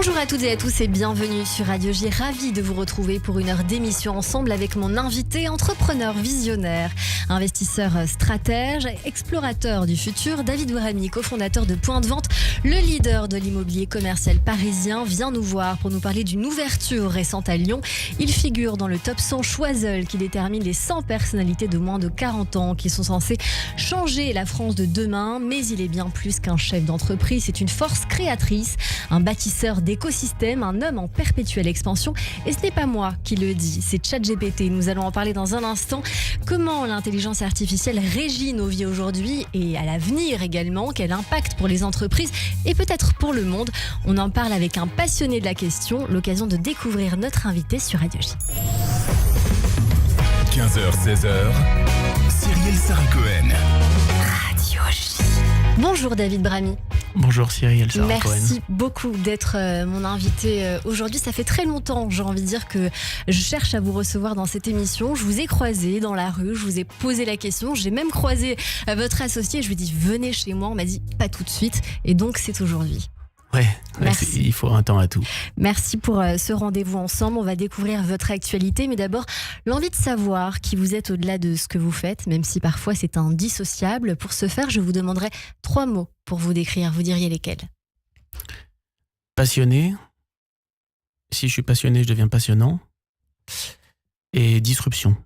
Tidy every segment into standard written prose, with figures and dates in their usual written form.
Bonjour à toutes et à tous et bienvenue sur Radio J. Ravi de vous retrouver pour une heure d'émission ensemble avec mon invité, entrepreneur visionnaire, investisseur stratège, explorateur du futur. David Bramy, cofondateur de Point de Vente, le leader de l'immobilier commercial parisien, vient nous voir pour nous parler d'une ouverture récente à Lyon. Il figure dans le top 100 Choiseul qui détermine les 100 personnalités de moins de 40 ans qui sont censées changer la France de demain. Mais il est bien plus qu'un chef d'entreprise, c'est une force créatrice, un bâtisseur d'écosystème, un homme en perpétuelle expansion. Et ce n'est pas moi qui le dis, c'est ChatGPT. Nous allons en parler dans un instant. Comment l'intelligence artificielle régit nos vies aujourd'hui et à l'avenir également, quel impact pour les entreprises et peut-être pour le monde. On en parle avec un passionné de la question, l'occasion de découvrir notre invité sur Radio J. 15h-16h, Cyrielle Sarah-Cohen. Radio J. Bonjour David Bramy. Bonjour Cyrielle Sarah-Cohen. Merci beaucoup d'être mon invité aujourd'hui. Ça fait très longtemps, j'ai envie de dire, que je cherche à vous recevoir dans cette émission. Je vous ai croisé dans la rue, je vous ai posé la question. J'ai même croisé votre associé. Je lui ai dit venez chez moi. On m'a dit pas tout de suite. Et donc c'est aujourd'hui. Ouais, merci. Il faut un temps à tout. Merci pour ce rendez-vous ensemble. On va découvrir votre actualité, mais d'abord, l'envie de savoir qui vous êtes au-delà de ce que vous faites, même si parfois c'est indissociable. Pour ce faire, je vous demanderai 3 mots pour vous décrire. Vous diriez lesquels ? Passionné. Si je suis passionné, je deviens passionnant. Et disruption.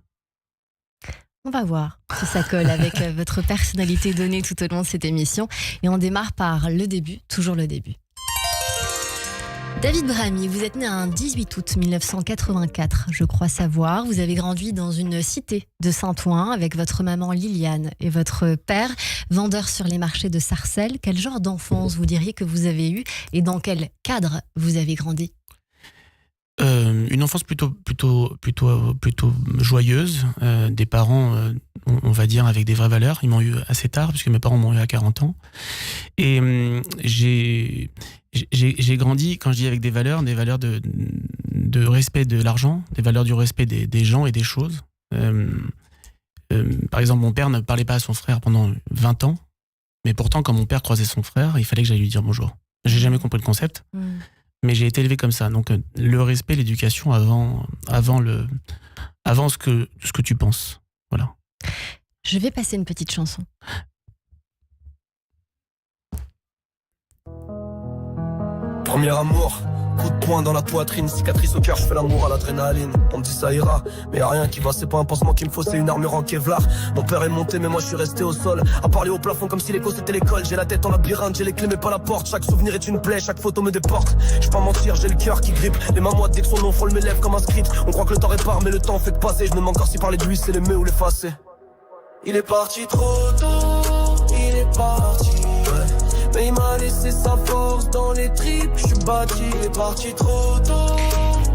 On va voir si ça colle avec votre personnalité donnée tout au long de cette émission. Et on démarre par le début, toujours le début. David Bramy, vous êtes né un 18 août 1984, je crois savoir. Vous avez grandi dans une cité de Saint-Ouen avec votre maman Liliane et votre père, vendeur sur les marchés de Sarcelles. Quel genre d'enfance vous diriez que vous avez eu et dans quel cadre vous avez grandi ? Une enfance plutôt joyeuse, des parents, on va dire, avec des vraies valeurs. Ils m'ont eu assez tard, puisque mes parents m'ont eu à 40 ans. Et j'ai grandi, quand je dis avec des valeurs de respect de l'argent, des valeurs du respect des gens et des choses. Par exemple, mon père ne parlait pas à son frère pendant 20 ans, mais pourtant, quand mon père croisait son frère, il fallait que j'aille lui dire bonjour. J'ai jamais compris le concept. Mais j'ai été élevé comme ça. Donc, le respect, l'éducation avant ce que tu penses. Voilà. Je vais passer une petite chanson. Premier amour, coup de poing dans la poitrine, cicatrice au cœur, je fais l'amour à l'adrénaline. On me dit ça ira, mais y'a rien qui va, c'est pas un pansement qu'il me faut, c'est une armure en Kevlar. Mon père est monté, mais moi je suis resté au sol, à parler au plafond comme si l'écho c'était l'école. J'ai la tête en labyrinthe, j'ai les clés mais pas la porte. Chaque souvenir est une plaie, chaque photo me déporte. Je pas mentir, j'ai le cœur qui grippe, les mains moites dès que son nom frôle mes lèvres comme un script. On croit que le temps répare, mais le temps fait que passer. Je me demande encore si parler de lui c'est l'aimer ou l'effacer. Il est parti trop tôt, il est parti, ouais. Mais il m'a laissé sa force dans les tripes, je suis bâti, il est parti trop tôt,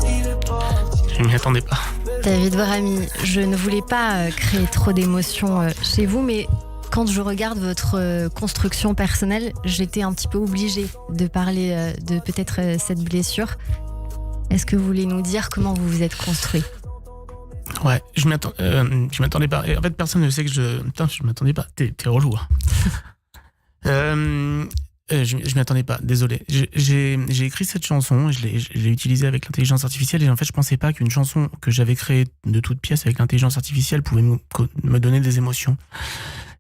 il est parti. Je m'y attendais pas. David Bramy, je ne voulais pas créer trop d'émotions chez vous, mais quand je regarde votre construction personnelle, j'étais un petit peu obligée de parler de peut-être cette blessure. Est-ce que vous voulez nous dire comment vous vous êtes construit ? Ouais, je m'attendais pas. Et en fait, personne ne sait que je m'attendais pas. T'es relou. Je m'y attendais pas, désolé. J'ai écrit cette chanson, je l'ai utilisée avec l'intelligence artificielle et en fait je pensais pas qu'une chanson que j'avais créée de toutes pièces avec l'intelligence artificielle pouvait me donner des émotions.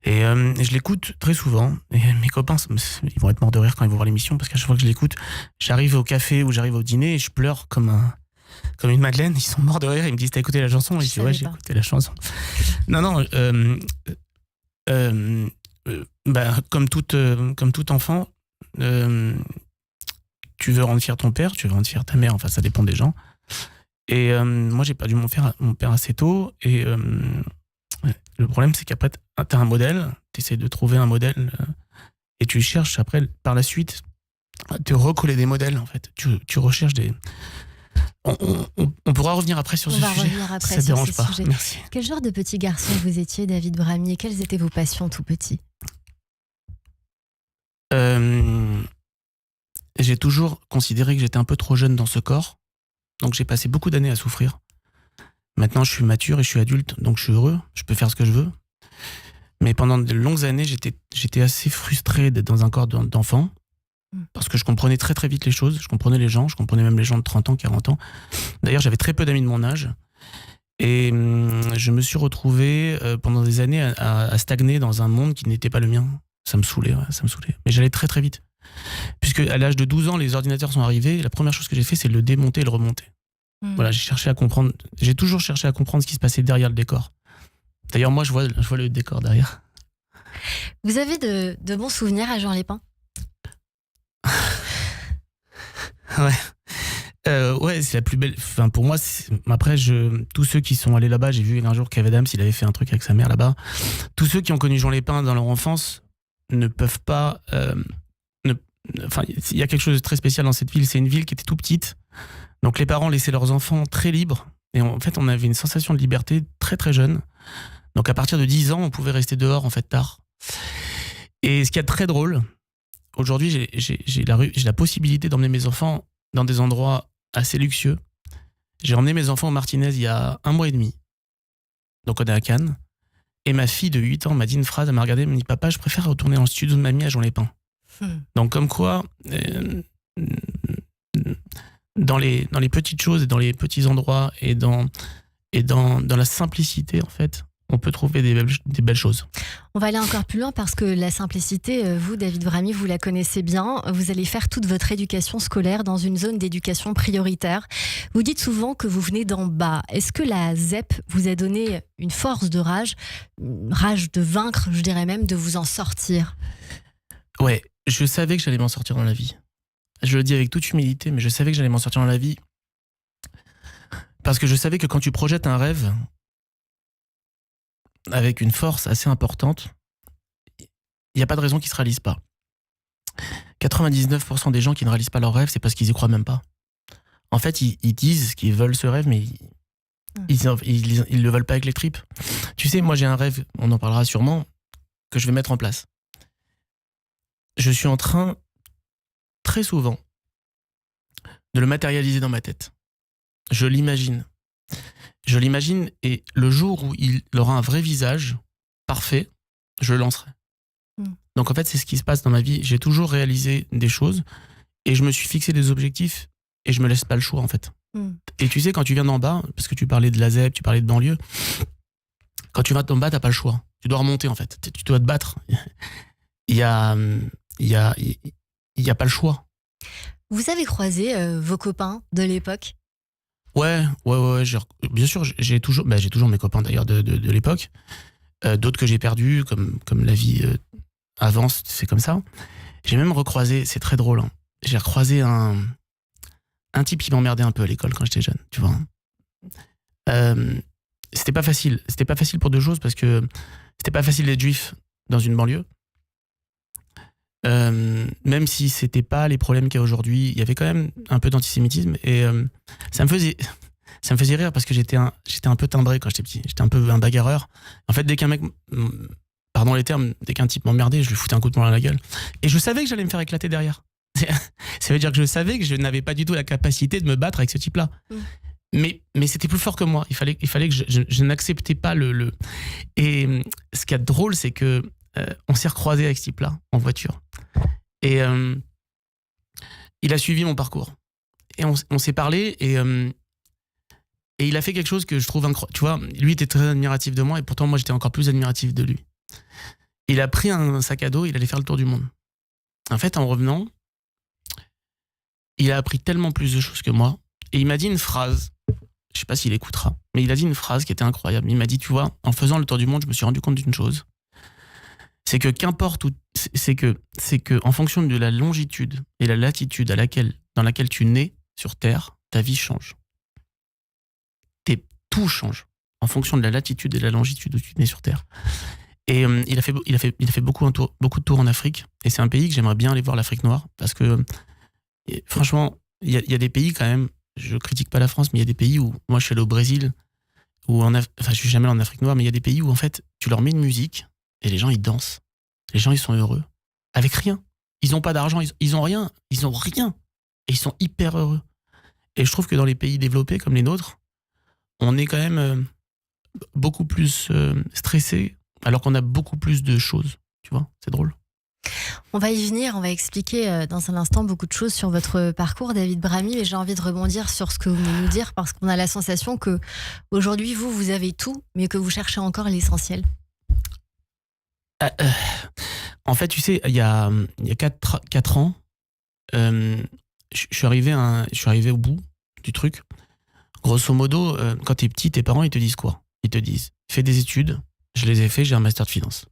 Et je l'écoute très souvent et mes copains ils vont être morts de rire quand ils vont voir l'émission parce qu'à chaque fois que je l'écoute, j'arrive au café ou j'arrive au dîner et je pleure comme une madeleine. Ils sont morts de rire, ils me disent t'as écouté la chanson? Et je dis ouais, j'ai écouté la chanson. Non, comme tout enfant, tu veux rendre fier ton père, tu veux rendre fier ta mère, enfin ça dépend des gens. Et moi j'ai perdu mon père assez tôt et le problème c'est qu'après t'as un modèle, t'essaies de trouver un modèle et tu cherches après par la suite à te recoller des modèles en fait. Tu recherches des... On pourra revenir après sur ce sujet. Ça ne dérange pas. Merci. Quel genre de petit garçon vous étiez, David Bramy, et quelles étaient vos passions tout petit ? J'ai toujours considéré que j'étais un peu trop jeune dans ce corps. Donc j'ai passé beaucoup d'années à souffrir. Maintenant je suis mature et je suis adulte, donc je suis heureux, je peux faire ce que je veux. Mais pendant de longues années, j'étais assez frustré d'être dans un corps d'enfant. Parce que je comprenais très très vite les choses, je comprenais les gens, je comprenais même les gens de 30 ans, 40 ans. D'ailleurs, j'avais très peu d'amis de mon âge. Et je me suis retrouvé pendant des années à stagner dans un monde qui n'était pas le mien. Ça me saoulait, ouais, ça me saoulait. Mais j'allais très très vite. Puisque à l'âge de 12 ans, les ordinateurs sont arrivés, et la première chose que j'ai fait, c'est le démonter et le remonter. Voilà, j'ai toujours cherché à comprendre ce qui se passait derrière le décor. D'ailleurs, moi, je vois le décor derrière. Vous avez de bons souvenirs à Jean Lépin? Ouais, c'est la plus belle. Enfin, pour moi, après, tous ceux qui sont allés là-bas, j'ai vu un jour Kev Adams, il avait fait un truc avec sa mère là-bas. Tous ceux qui ont connu Jean Lépin dans leur enfance ne peuvent pas. Enfin, il y a quelque chose de très spécial dans cette ville. C'est une ville qui était tout petite. Donc, les parents laissaient leurs enfants très libres. Et en fait, on avait une sensation de liberté très, très jeune. Donc, à partir de 10 ans, on pouvait rester dehors, en fait, tard. Et ce qui est très drôle, aujourd'hui, j'ai la possibilité d'emmener mes enfants dans des endroits assez luxueux. J'ai emmené mes enfants au Martinez il y a 1 mois et demi. Donc, on est à Cannes. Et ma fille de 8 ans m'a dit une phrase, elle m'a regardé, elle m'a dit « Papa, je préfère retourner dans le studio de mamie à Jean Lépin. » Donc, comme quoi, dans les petites choses et dans les petits endroits et dans la simplicité, en fait, on peut trouver des belles choses. On va aller encore plus loin parce que la simplicité, vous, David Bramy, vous la connaissez bien. Vous allez faire toute votre éducation scolaire dans une zone d'éducation prioritaire. Vous dites souvent que vous venez d'en bas. Est-ce que la ZEP vous a donné une force de rage, une rage de vaincre, je dirais même, de vous en sortir? Ouais, je savais que j'allais m'en sortir dans la vie. Je le dis avec toute humilité, mais je savais que j'allais m'en sortir dans la vie. Parce que je savais que quand tu projettes un rêve avec une force assez importante, il n'y a pas de raison qu'il ne se réalise pas. 99% des gens qui ne réalisent pas leur rêve, c'est parce qu'ils y croient même pas. En fait, ils disent qu'ils veulent ce rêve, mais ils le veulent pas avec les tripes. Tu sais, moi j'ai un rêve, on en parlera sûrement, que je vais mettre en place. Je suis en train, très souvent, de le matérialiser dans ma tête. Je l'imagine. Et le jour où il aura un vrai visage parfait, je le lancerai. Donc en fait, c'est ce qui se passe dans ma vie. J'ai toujours réalisé des choses et je me suis fixé des objectifs et je me laisse pas le choix en fait. Et tu sais, quand tu viens d'en bas, parce que tu parlais de la ZEP, tu parlais de banlieue, quand tu vas d'en bas, t'as pas le choix. Tu dois remonter en fait. Tu dois te battre. Il y a pas le choix. Vous avez croisé vos copains de l'époque? Ouais. Bien sûr, j'ai toujours mes copains d'ailleurs de l'époque. D'autres que j'ai perdus, comme la vie avance, c'est comme ça. J'ai même recroisé, c'est très drôle, hein. J'ai recroisé un type qui m'emmerdait un peu à l'école quand j'étais jeune, tu vois. C'était pas facile. C'était pas facile pour deux choses, parce que c'était pas facile d'être juif dans une banlieue. Même si c'était pas les problèmes qu'il y a aujourd'hui, il y avait quand même un peu d'antisémitisme et ça me faisait rire parce que j'étais un peu timbré quand j'étais petit. J'étais un peu un bagarreur. En fait, dès qu'un mec, pardon les termes, dès qu'un type m'emmerdait, je lui foutais un coup de poing à la gueule. Et je savais que j'allais me faire éclater derrière. Ça veut dire que je savais que je n'avais pas du tout la capacité de me battre avec ce type-là. Mais c'était plus fort que moi. Il fallait que je n'acceptais pas le. Et ce qui est drôle, c'est que on s'est recroisé avec ce type-là en voiture. Et il a suivi mon parcours. Et on s'est parlé et il a fait quelque chose que je trouve incroyable. Tu vois, lui était très admiratif de moi et pourtant moi j'étais encore plus admiratif de lui. Il a pris un sac à dos, il allait faire le tour du monde. En fait, en revenant, il a appris tellement plus de choses que moi et il m'a dit une phrase, je sais pas s'il écoutera, mais il a dit une phrase qui était incroyable. Il m'a dit, tu vois, en faisant le tour du monde, je me suis rendu compte d'une chose. C'est que qu'importe où, c'est que en fonction de la longitude et la latitude dans laquelle tu nais sur Terre, ta vie change. Tout change en fonction de la latitude et la longitude où tu nais sur Terre. Et il a fait beaucoup de tours en Afrique. Et c'est un pays que j'aimerais bien aller voir, l'Afrique noire, parce que franchement, il y a des pays quand même. Je critique pas la France, mais il y a des pays où moi je suis allé au Brésil, je suis jamais allé en Afrique noire, mais il y a des pays où en fait tu leur mets une musique. Et les gens, ils dansent. Les gens, ils sont heureux. Avec rien. Ils n'ont pas d'argent, ils n'ont rien. Ils n'ont rien. Et ils sont hyper heureux. Et je trouve que dans les pays développés comme les nôtres, on est quand même beaucoup plus stressé, alors qu'on a beaucoup plus de choses. Tu vois, c'est drôle. On va y venir, on va expliquer dans un instant beaucoup de choses sur votre parcours, David Bramy, mais j'ai envie de rebondir sur ce que vous venez de nous dire parce qu'on a la sensation que aujourd'hui vous avez tout, mais que vous cherchez encore l'essentiel. En fait, tu sais, il y a 4 ans, je suis arrivé au bout du truc. Grosso modo, quand t'es petit, tes parents, ils te disent quoi ? Ils te disent, fais des études, je les ai fait, j'ai un master de finance.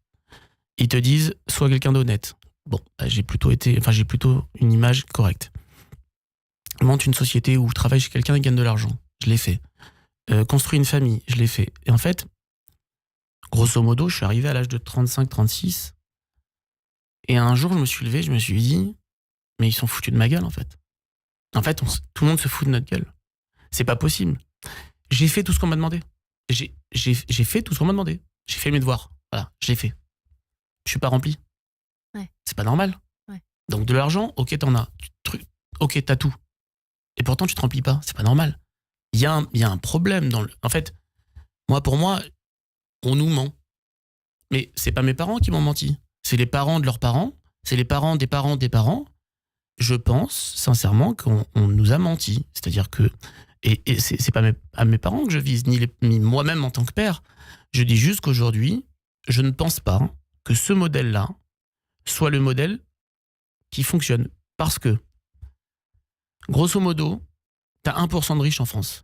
Ils te disent, sois quelqu'un d'honnête. Bon, j'ai plutôt une image correcte. Monte une société où travaille chez quelqu'un et gagne de l'argent. Je l'ai fait. Construis une famille. Je l'ai fait. Et en fait, grosso modo, je suis arrivé à l'âge de 35-36. Et un jour, je me suis levé, je me suis dit, mais ils sont foutus de ma gueule, en fait. En fait, tout le monde se fout de notre gueule. C'est pas possible. J'ai fait tout ce qu'on m'a demandé. J'ai fait tout ce qu'on m'a demandé. J'ai fait mes devoirs. Voilà, je l'ai fait. Je suis pas rempli. Ouais. C'est pas normal. Ouais. Donc de l'argent, ok, t'en as. Ok, t'as tout. Et pourtant, tu te remplis pas. C'est pas normal. Il y a un problème dans le. En fait, pour moi, on nous ment. Mais c'est pas mes parents qui m'ont menti. C'est les parents de leurs parents. C'est les parents des parents des parents. Je pense sincèrement qu'on nous a menti. C'est-à-dire que. Et c'est pas à mes parents que je vise, ni moi-même en tant que père. Je dis juste qu'aujourd'hui, je ne pense pas que ce modèle-là soit le modèle qui fonctionne. Parce que, grosso modo, t'as 1% de riches en France.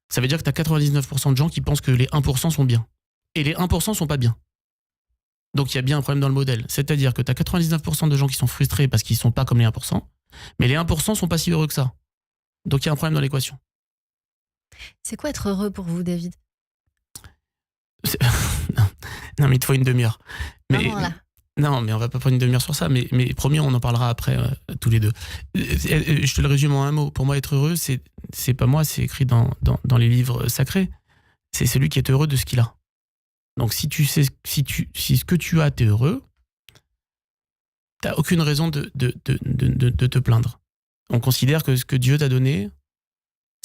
Ça veut dire que t'as 99% de gens qui pensent que les 1% sont bien. Et les 1% sont pas bien. Donc il y a bien un problème dans le modèle. C'est-à-dire que t'as 99% de gens qui sont frustrés parce qu'ils sont pas comme les 1%, mais les 1% sont pas si heureux que ça. Donc il y a un problème dans l'équation. C'est quoi être heureux pour vous, David ? Non, mais il te faut une demi-heure. Non, mais on va pas prendre une demi-heure sur ça, mais promis, on en parlera après, tous les deux. Je te le résume en un mot. Pour moi, être heureux, c'est pas moi, c'est écrit dans les livres sacrés. C'est celui qui est heureux de ce qu'il a. Donc si ce que tu as, t'es heureux, t'as aucune raison de te plaindre. On considère que ce que Dieu t'a donné,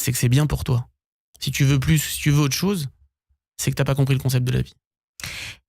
c'est que c'est bien pour toi. Si tu veux plus, si tu veux autre chose, c'est que t'as pas compris le concept de la vie.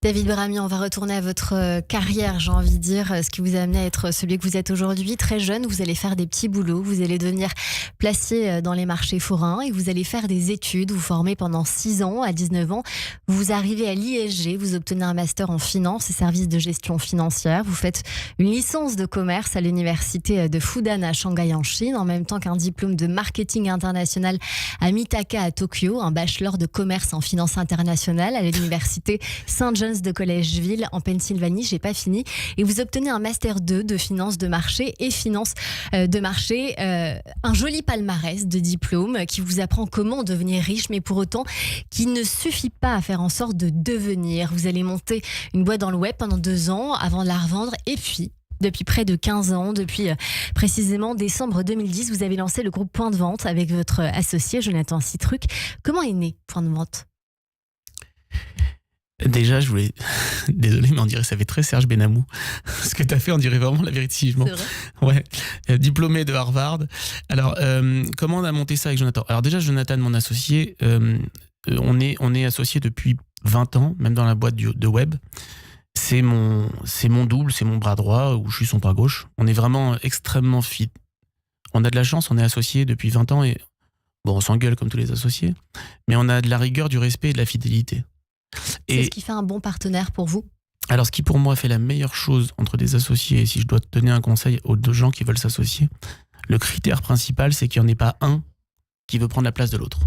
David Bramy, on va retourner à votre carrière, j'ai envie de dire, ce qui vous a amené à être celui que vous êtes aujourd'hui. Très jeune, vous allez faire des petits boulots, vous allez devenir placier dans les marchés forains et vous allez faire des études, vous formez pendant 6 ans. À 19 ans, vous arrivez à l'ISG, vous obtenez un master en finance et services de gestion financière. Vous faites une licence de commerce à l'université de Fudan à Shanghai en Chine, en même temps qu'un diplôme de marketing international à Mitaka à Tokyo, un bachelor de commerce en finance internationale à l'université St. John's de Collegeville en Pennsylvanie, j'ai pas fini, et vous obtenez un master 2 de finance de marché et finance de marché, un joli palmarès de diplômes qui vous apprend comment devenir riche, mais pour autant qui ne suffit pas à faire en sorte de devenir. Vous allez monter une boîte dans le web pendant 2 ans avant de la revendre, et puis depuis près de 15 ans, depuis précisément décembre 2010, vous avez lancé le groupe Point de Vente avec votre associé Jonathan Citruc. Comment est né Point de Vente ? Déjà, je voulais... Désolé, mais on dirait que ça fait très Serge Benamou. Ce que t'as fait, on dirait vraiment la vérité. C'est vrai ? Ouais. Diplômé de Harvard. Alors, comment on a monté ça avec Jonathan ? Alors déjà, Jonathan, mon associé, on est associés depuis 20 ans, même dans la boîte de web. C'est mon double, c'est mon bras droit, ou je suis son bras gauche. On est vraiment extrêmement fit. On a de la chance, on est associés depuis 20 ans et bon, on s'engueule comme tous les associés, mais on a de la rigueur, du respect et de la fidélité. C'est ce qui fait un bon partenaire pour vous ? Alors, ce qui pour moi fait la meilleure chose entre des associés, et si je dois te donner un conseil aux 2 gens qui veulent s'associer, le critère principal, c'est qu'il n'y en ait pas un qui veut prendre la place de l'autre.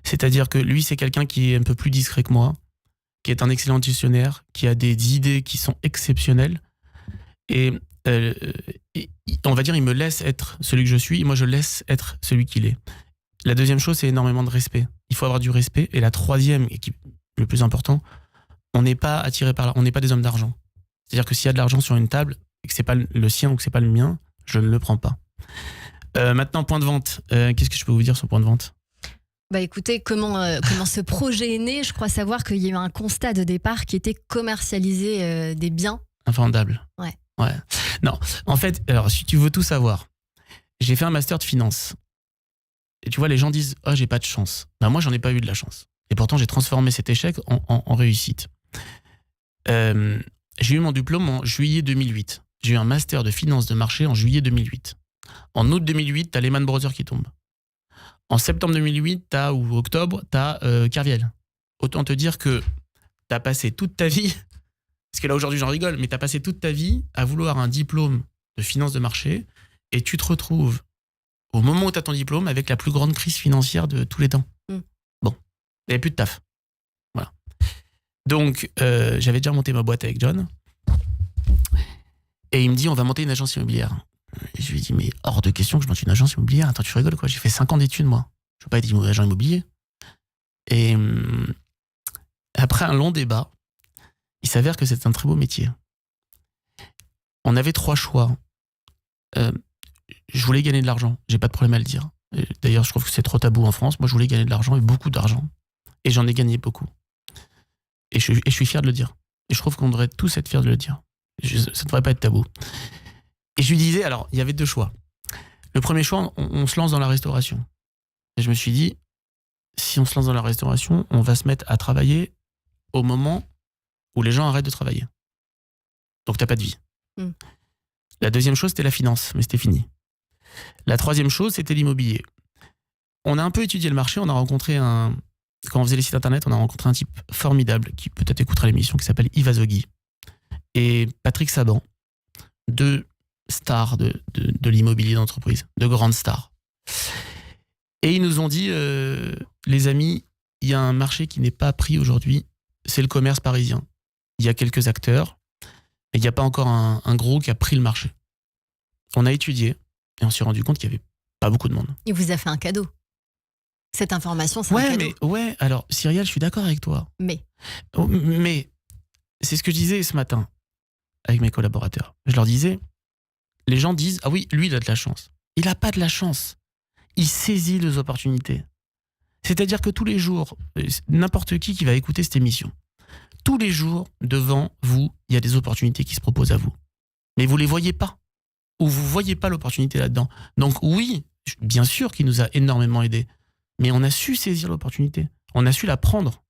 C'est-à-dire que lui, c'est quelqu'un qui est un peu plus discret que moi, qui est un excellent gestionnaire, qui a des idées qui sont exceptionnelles, et on va dire, il me laisse être celui que je suis, et moi je laisse être celui qu'il est. La deuxième chose, c'est énormément de respect. Il faut avoir du respect. Et la troisième, et qui le plus important, on n'est pas attiré par là, on n'est pas des hommes d'argent. C'est-à-dire que s'il y a de l'argent sur une table, et que c'est pas le sien ou que c'est pas le mien, je ne le prends pas. Maintenant, Point de Vente. Qu'est-ce que je peux vous dire sur Point de Vente ? Bah écoutez, comment ce projet est né ? Je crois savoir qu'il y a eu un constat de départ qui était commercialiser des biens. Invendable. Ouais. Non, en fait, alors si tu veux tout savoir, j'ai fait un master de finance. Et tu vois, les gens disent « Oh, j'ai pas de chance ». Ben moi, j'en ai pas eu de la chance. Et pourtant, j'ai transformé cet échec en réussite. J'ai eu mon diplôme en juillet 2008. J'ai eu un master de finance de marché en juillet 2008. En août 2008, t'as Lehman Brothers qui tombe. En septembre 2008, ou octobre, t'as Kerviel. Autant te dire que t'as passé toute ta vie, parce que là aujourd'hui j'en rigole, mais t'as passé toute ta vie à vouloir un diplôme de finance de marché et tu te retrouves au moment où t'as ton diplôme avec la plus grande crise financière de tous les temps. Bon, il n'y avait plus de taf. Voilà. Donc, j'avais déjà monté ma boîte avec John. Et il me dit, on va monter une agence immobilière. Et je lui dis, mais hors de question que je monte une agence immobilière. Attends, tu rigoles quoi? J'ai fait 5 ans d'études, moi. Je ne veux pas être agent immobilier. Et après un long débat, il s'avère que c'est un très beau métier. On avait 3 choix. Je voulais gagner de l'argent. J'ai pas de problème à le dire. D'ailleurs, je trouve que c'est trop tabou en France. Moi, je voulais gagner de l'argent et beaucoup d'argent. Et j'en ai gagné beaucoup. Et je suis fier de le dire. Et je trouve qu'on devrait tous être fiers de le dire. Ça ne devrait pas être tabou. Et je lui disais, alors, il y avait 2 choix. Le premier choix, on se lance dans la restauration. Et je me suis dit, si on se lance dans la restauration, on va se mettre à travailler au moment où les gens arrêtent de travailler. Donc, t'as pas de vie. La deuxième chose, c'était la finance, mais c'était fini. La troisième chose, c'était l'immobilier. On a un peu étudié le marché, on a rencontré quand on faisait les sites internet, on a rencontré un type formidable qui peut-être écoutera l'émission, qui s'appelle Yves Azogui et Patrick Saban, 2 stars de l'immobilier d'entreprise, de grandes stars. Et ils nous ont dit, les amis, il y a un marché qui n'est pas pris aujourd'hui, c'est le commerce parisien. Il y a quelques acteurs, et il n'y a pas encore un gros qui a pris le marché. On a étudié, et on s'est rendu compte qu'il n'y avait pas beaucoup de monde. Il vous a fait un cadeau. Cette information, c'est un cadeau. Alors, Cyrielle, je suis d'accord avec toi. Mais c'est ce que je disais ce matin avec mes collaborateurs. Je leur disais, les gens disent, ah oui, lui, il a de la chance. Il n'a pas de la chance. Il saisit les opportunités. C'est-à-dire que tous les jours, n'importe qui va écouter cette émission, tous les jours, devant vous, il y a des opportunités qui se proposent à vous. Mais vous ne les voyez pas. Ou vous ne voyez pas l'opportunité là-dedans. Donc oui, bien sûr qu'il nous a énormément aidés. Mais on a su saisir l'opportunité. On a su la prendre.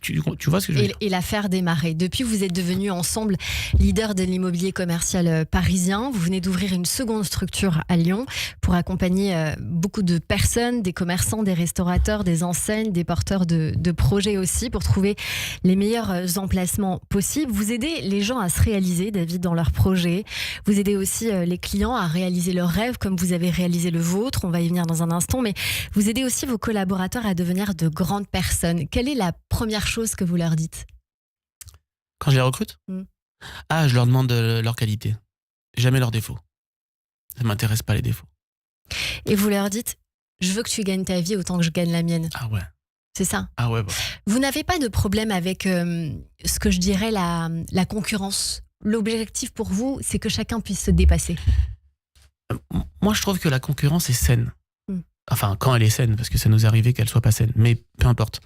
Tu vois ce que je veux dire ? Et la faire démarrer. Depuis, vous êtes devenus ensemble leader de l'immobilier commercial parisien. Vous venez d'ouvrir une seconde structure à Lyon pour accompagner beaucoup de personnes, des commerçants, des restaurateurs, des enseignes, des porteurs de projets aussi, pour trouver les meilleurs emplacements possibles. Vous aidez les gens à se réaliser, David, dans leurs projets. Vous aidez aussi les clients à réaliser leurs rêves, comme vous avez réalisé le vôtre. On va y venir dans un instant. Mais vous aidez aussi vos collaborateurs à devenir de grandes personnes. Quelle est la première chose que vous leur dites? Quand je les recrute? Je leur demande leur qualité. Jamais leurs défauts. Ça ne m'intéresse pas les défauts. Et vous leur dites, je veux que tu gagnes ta vie autant que je gagne la mienne. Ah ouais. C'est ça? Ah ouais. Bah. Vous n'avez pas de problème avec ce que je dirais la concurrence? L'objectif pour vous, c'est que chacun puisse se dépasser. Moi, je trouve que la concurrence est saine. Enfin, quand elle est saine, parce que ça nous est arrivé qu'elle soit pas saine. Mais peu importe.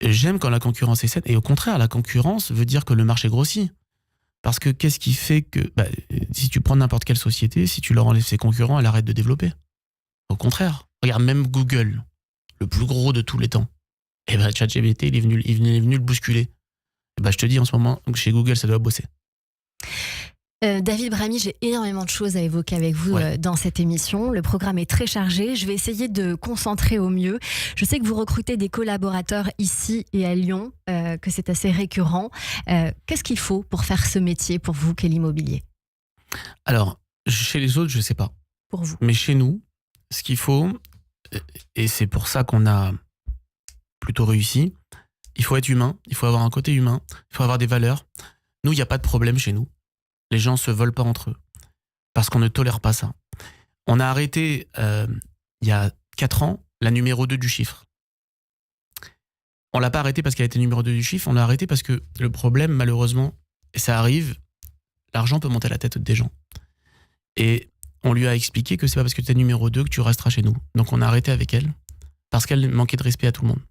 J'aime quand la concurrence est saine. Et au contraire, la concurrence veut dire que le marché grossit. Parce que qu'est-ce qui fait que... si tu prends n'importe quelle société, si tu leur enlèves ses concurrents, elle arrête de développer. Au contraire. Regarde, même Google, le plus gros de tous les temps. Et ChatGPT, il est venu le bousculer. Et je te dis, en ce moment, chez Google, ça doit bosser. David Brahimi, j'ai énormément de choses à évoquer avec vous dans cette émission. Le programme est très chargé. Je vais essayer de concentrer au mieux. Je sais que vous recrutez des collaborateurs ici et à Lyon, que c'est assez récurrent. Qu'est-ce qu'il faut pour faire ce métier pour vous qu'est l'immobilier? Alors, chez les autres, je ne sais pas. Pour vous. Mais chez nous, ce qu'il faut, et c'est pour ça qu'on a plutôt réussi, il faut être humain, il faut avoir un côté humain, il faut avoir des valeurs. Nous, il n'y a pas de problème chez nous. Les gens ne se volent pas entre eux. Parce qu'on ne tolère pas ça. On a arrêté, il y a 4 ans, la numéro 2 du chiffre. On ne l'a pas arrêté parce qu'elle était numéro 2 du chiffre, on l'a arrêté parce que le problème, malheureusement, et ça arrive, l'argent peut monter à la tête des gens. Et on lui a expliqué que c'est pas parce que tu es numéro 2 que tu resteras chez nous. Donc on a arrêté avec elle, parce qu'elle manquait de respect à tout le monde.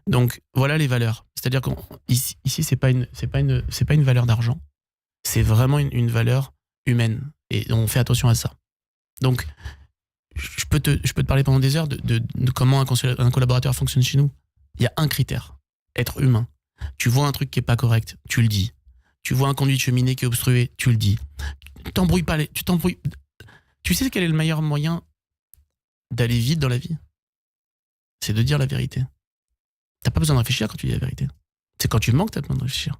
Donc voilà les valeurs. C'est-à-dire qu'ici, c'est pas une valeur d'argent. C'est vraiment une valeur humaine. Et on fait attention à ça. Donc, je peux te parler pendant des heures de comment un collaborateur fonctionne chez nous. Il y a un critère, être humain. Tu vois un truc qui n'est pas correct, tu le dis. Tu vois un conduit de cheminée qui est obstrué, tu le dis. T'embrouilles pas tu t'embrouilles. Tu sais quel est le meilleur moyen d'aller vite dans la vie ? C'est de dire la vérité. T'as pas besoin de réfléchir quand tu dis la vérité. C'est quand tu mens que t'as besoin de réfléchir.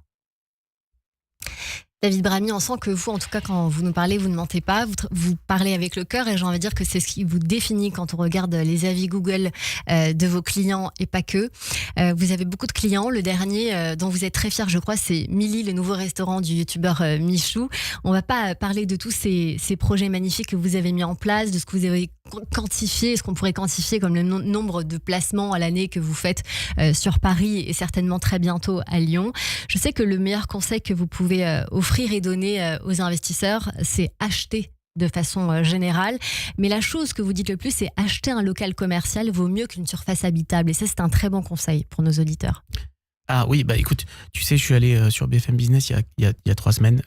David Bramy, on sent que vous, en tout cas, quand vous nous parlez, vous ne mentez pas, vous parlez avec le cœur et j'ai envie de dire que c'est ce qui vous définit quand on regarde les avis Google de vos clients et pas que. Vous avez beaucoup de clients. Le dernier dont vous êtes très fier, je crois, c'est Milly, le nouveau restaurant du youtubeur Michou. On va pas parler de tous ces projets magnifiques que vous avez mis en place, de ce que vous avez quantifié, ce qu'on pourrait quantifier comme le nombre de placements à l'année que vous faites sur Paris et certainement très bientôt à Lyon. Je sais que le meilleur conseil que vous pouvez offrir et donner aux investisseurs, c'est acheter de façon générale. Mais la chose que vous dites le plus, c'est acheter un local commercial vaut mieux qu'une surface habitable. Et ça, c'est un très bon conseil pour nos auditeurs. Ah oui, bah écoute, tu sais, je suis allé sur BFM Business il y a 3 semaines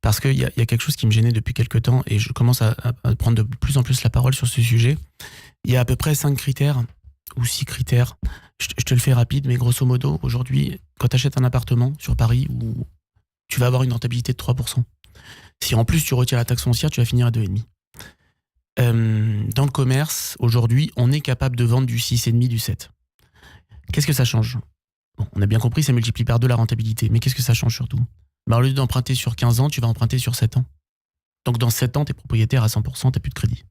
parce qu'il y a quelque chose qui me gênait depuis quelques temps et je commence à prendre de plus en plus la parole sur ce sujet. Il y a à peu près 5 critères ou 6 critères. Je te le fais rapide, mais grosso modo, aujourd'hui, quand tu achètes un appartement sur Paris où tu vas avoir une rentabilité de 3%. Si en plus tu retires la taxe foncière, tu vas finir à 2,5%. Dans le commerce, aujourd'hui, on est capable de vendre du 6,5, du 7. Qu'est-ce que ça change ? Bon, on a bien compris, ça multiplie par 2 la rentabilité. Mais qu'est-ce que ça change surtout ? Au lieu d'emprunter sur 15 ans, tu vas emprunter sur 7 ans. Donc dans 7 ans, tu es propriétaire à 100%, tu n'as plus de crédit.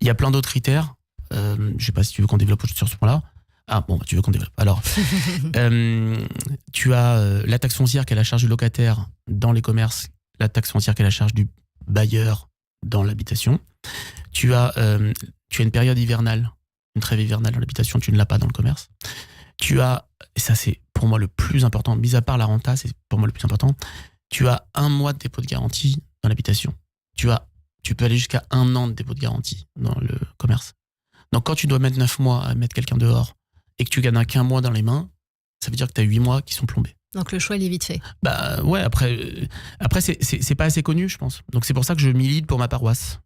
Il y a plein d'autres critères. Je ne sais pas si tu veux qu'on développe sur ce point-là. Ah bon, tu veux qu'on développe. Alors, tu as la taxe foncière qui est la charge du locataire dans les commerces, la taxe foncière qui est la charge du bailleur dans l'habitation. Tu as une période hivernale, une trêve hivernale dans l'habitation, tu ne l'as pas dans le commerce. Tu as, et ça c'est pour moi le plus important, mis à part la renta, c'est pour moi le plus important, tu as 1 mois de dépôt de garantie dans l'habitation. Tu peux aller jusqu'à 1 an de dépôt de garantie dans le commerce. Donc quand tu dois mettre 9 mois à mettre quelqu'un dehors, et que tu gagnes qu'un mois dans les mains, ça veut dire que tu as 8 mois qui sont plombés. Donc le choix, il est vite fait. Bah ouais, après c'est pas assez connu, je pense. Donc c'est pour ça que je milite pour ma paroisse.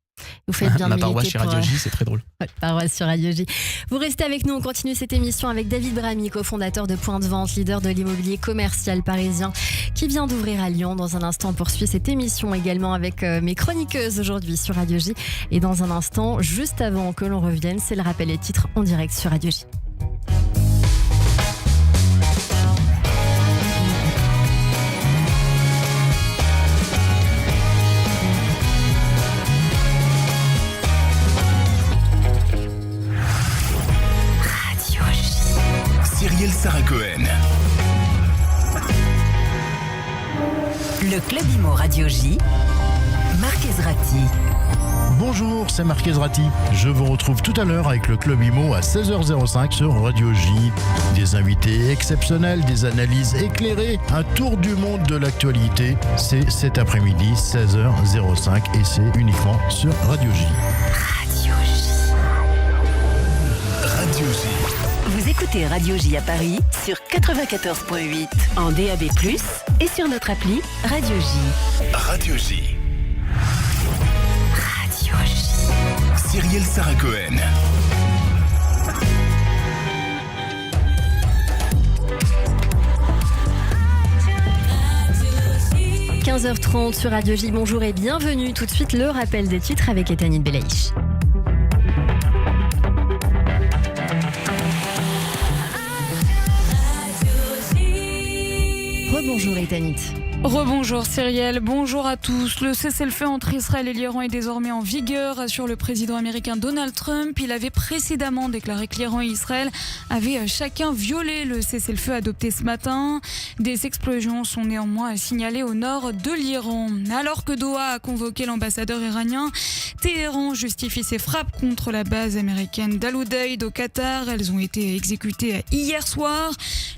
Vous faites bien de ma militer paroisse chez Radio J, c'est très drôle. Paroisse sur Radio J. Vous restez avec nous, on continue cette émission avec David Bramy, cofondateur de Point de Vente, leader de l'immobilier commercial parisien, qui vient d'ouvrir à Lyon. Dans un instant, on poursuit cette émission également avec mes chroniqueuses aujourd'hui sur Radio J. Et dans un instant, juste avant que l'on revienne, c'est le rappel des titres en direct sur Radio J. Cyrielle Sarah Cohen. Le Club Imo Radio J, Marc Ezrati. Bonjour, c'est Marc Ezrati. Je vous retrouve tout à l'heure avec le Club Imo à 16h05 sur Radio J. Des invités exceptionnels, des analyses éclairées, un tour du monde de l'actualité. C'est cet après-midi, 16h05 et c'est uniquement sur Radio J. Radio J. Radio J. Vous écoutez Radio J à Paris sur 94.8 en DAB+, et sur notre appli Radio J. Radio J. Radio J. Cyrielle Sarah Cohen. – 15h30 sur Radio J. Bonjour et bienvenue. Tout de suite, le rappel des titres avec Etanit Belaïch. Rebonjour Etanit. Rebonjour Cyrielle, bonjour à tous. Le cessez-le-feu entre Israël et l'Iran est désormais en vigueur, assure le président américain Donald Trump. Il avait précédemment déclaré que l'Iran et Israël avaient chacun violé le cessez-le-feu adopté ce matin. Des explosions sont néanmoins signalées au nord de l'Iran. Alors que Doha a convoqué l'ambassadeur iranien, Téhéran justifie ses frappes contre la base américaine d'Al-Udeid au Qatar. Elles ont été exécutées hier soir.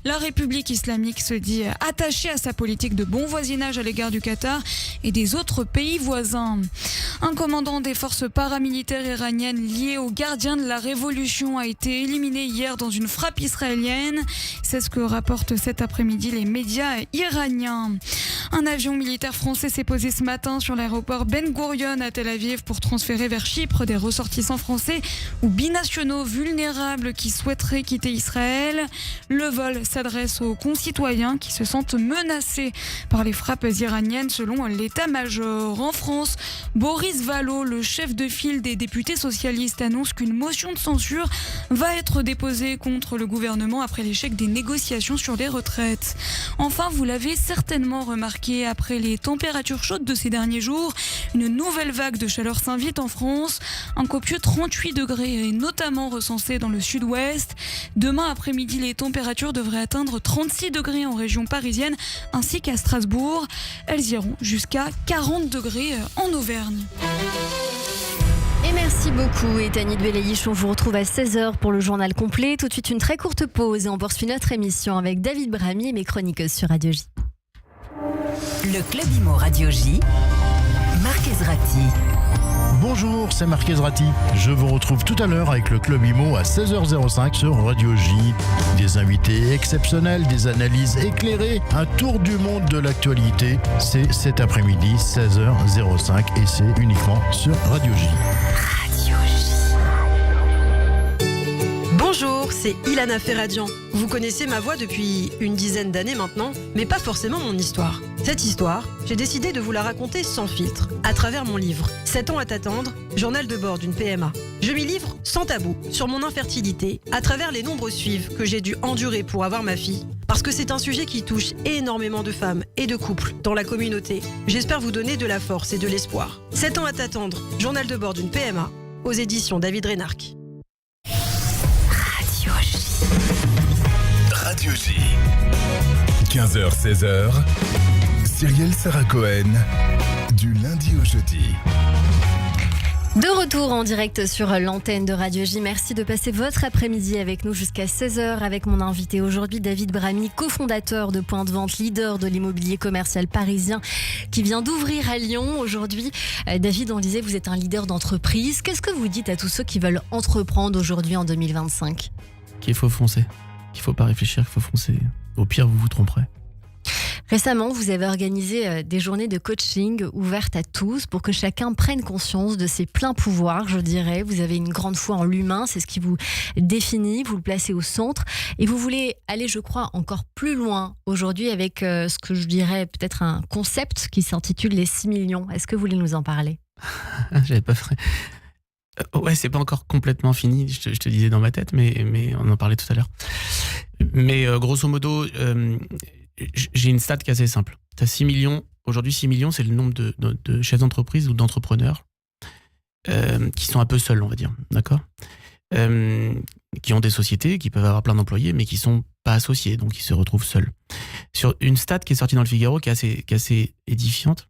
La République islamique se dit attachée à sa politique de bon voisinage à l'égard du Qatar et des autres pays voisins. Un commandant des forces paramilitaires iraniennes lié aux gardiens de la révolution a été éliminé hier dans une frappe israélienne. C'est ce que rapportent cet après-midi les médias iraniens. Un avion militaire français s'est posé ce matin sur l'aéroport Ben Gurion à Tel Aviv pour transférer vers Chypre des ressortissants français ou binationaux vulnérables qui souhaiteraient quitter Israël. Le vol s'adresse aux concitoyens qui se sentent menacés par les frappes iraniennes selon l'état-major. En France, Boris Vallaud, le chef de file des députés socialistes, annonce qu'une motion de censure va être déposée contre le gouvernement après l'échec des négociations sur les retraites. Enfin, vous l'avez certainement remarqué, après les températures chaudes de ces derniers jours, une nouvelle vague de chaleur s'invite en France. Un copieux 38 degrés est notamment recensé dans le sud-ouest. Demain après-midi, les températures devraient atteindre 36 degrés en région parisienne ainsi qu'à Strasbourg. Elles iront jusqu'à 40 degrés en Auvergne. Et merci beaucoup, Etani de Belaïch. On vous retrouve à 16h pour le journal complet. Tout de suite, une très courte pause et on poursuit notre émission avec David Bramy et mes chroniqueuses sur Radio J. Le Club Imo Radio J, Marc Ezrati. Bonjour, c'est Marc Ezrati. Je vous retrouve tout à l'heure avec le Club Imo à 16h05 sur Radio J. Des invités exceptionnels, des analyses éclairées, un tour du monde de l'actualité. C'est cet après-midi, 16h05 et c'est uniquement sur Radio J. Radio J. Bonjour, c'est Ilana Ferradian. Vous connaissez ma voix depuis une dizaine d'années maintenant, mais pas forcément mon histoire. Cette histoire, j'ai décidé de vous la raconter sans filtre, à travers mon livre « 7 ans à t'attendre, journal de bord d'une PMA ». Je m'y livre sans tabou sur mon infertilité, à travers les nombreux suives que j'ai dû endurer pour avoir ma fille, parce que c'est un sujet qui touche énormément de femmes et de couples dans la communauté. J'espère vous donner de la force et de l'espoir. 7 ans à t'attendre, journal de bord d'une PMA, aux éditions David Reynarc. Radio J. 15h-16h. Cyrielle Sarah Cohen. Du lundi au jeudi. De retour en direct sur l'antenne de Radio J. Merci de passer votre après-midi avec nous jusqu'à 16h avec mon invité aujourd'hui, David Bramy, cofondateur de Point de Vente, leader de l'immobilier commercial parisien qui vient d'ouvrir à Lyon aujourd'hui. David, on disait, vous êtes un leader d'entreprise. Qu'est-ce que vous dites à tous ceux qui veulent entreprendre aujourd'hui en 2025 ? Qu'il faut foncer, qu'il faut pas réfléchir, qu'il faut foncer. Au pire, vous vous tromperez. Récemment, vous avez organisé des journées de coaching ouvertes à tous pour que chacun prenne conscience de ses pleins pouvoirs, je dirais. Vous avez une grande foi en l'humain, c'est ce qui vous définit, vous le placez au centre. Et vous voulez aller, je crois, encore plus loin aujourd'hui avec ce que je dirais peut-être un concept qui s'intitule les 6 millions. Est-ce que vous voulez nous en parler ? J'avais pas fait. Ouais, c'est pas encore complètement fini, je te disais dans ma tête, mais on en parlait tout à l'heure. Mais grosso modo, j'ai une stat qui est assez simple. T'as 6 millions, aujourd'hui 6 millions, c'est le nombre de chefs d'entreprise ou d'entrepreneurs qui sont un peu seuls, on va dire, d'accord, qui ont des sociétés, qui peuvent avoir plein d'employés, mais qui sont pas associés, donc ils se retrouvent seuls. Sur une stat qui est sortie dans le Figaro, qui est assez édifiante,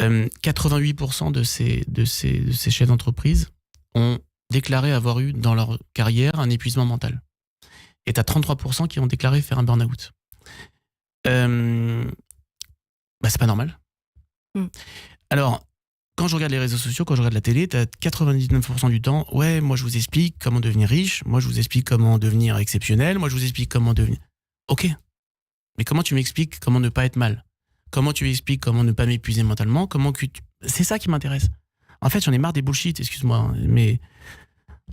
88% de ces chefs d'entreprise ont déclaré avoir eu dans leur carrière un épuisement mental. Et tu as 33% qui ont déclaré faire un burn-out. C'est pas normal. Alors, quand je regarde les réseaux sociaux, quand je regarde la télé, tu as 99% du temps, ouais, moi je vous explique comment devenir riche, moi je vous explique comment devenir exceptionnel, moi je vous explique comment devenir... Ok, mais comment tu m'expliques comment ne pas être mal ? Comment tu expliques comment ne pas m'épuiser mentalement ? C'est ça qui m'intéresse. En fait, j'en ai marre des bullshit, excuse-moi. Mais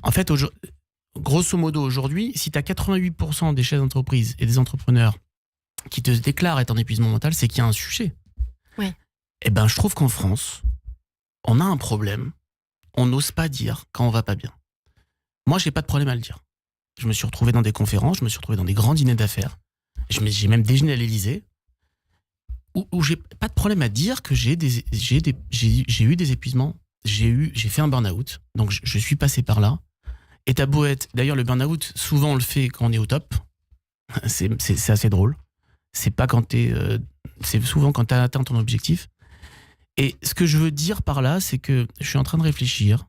en fait, grosso modo, aujourd'hui, si tu as 88% des chefs d'entreprise et des entrepreneurs qui te déclarent être en épuisement mental, c'est qu'il y a un sujet. Ouais. Eh ben, je trouve qu'en France, on a un problème. On n'ose pas dire quand on va pas bien. Moi, j'ai pas de problème à le dire. Je me suis retrouvé dans des conférences, je me suis retrouvé dans des grands dîners d'affaires. J'ai même déjeuné à l'Élysée. Où j'ai pas de problème à dire que j'ai eu des épuisements, j'ai fait un burn-out, donc je suis passé par là. Et t'as beau être, d'ailleurs le burn-out, souvent on le fait quand on est au top, c'est assez drôle. C'est pas quand c'est souvent quand t'as atteint ton objectif. Et ce que je veux dire par là, c'est que je suis en train de réfléchir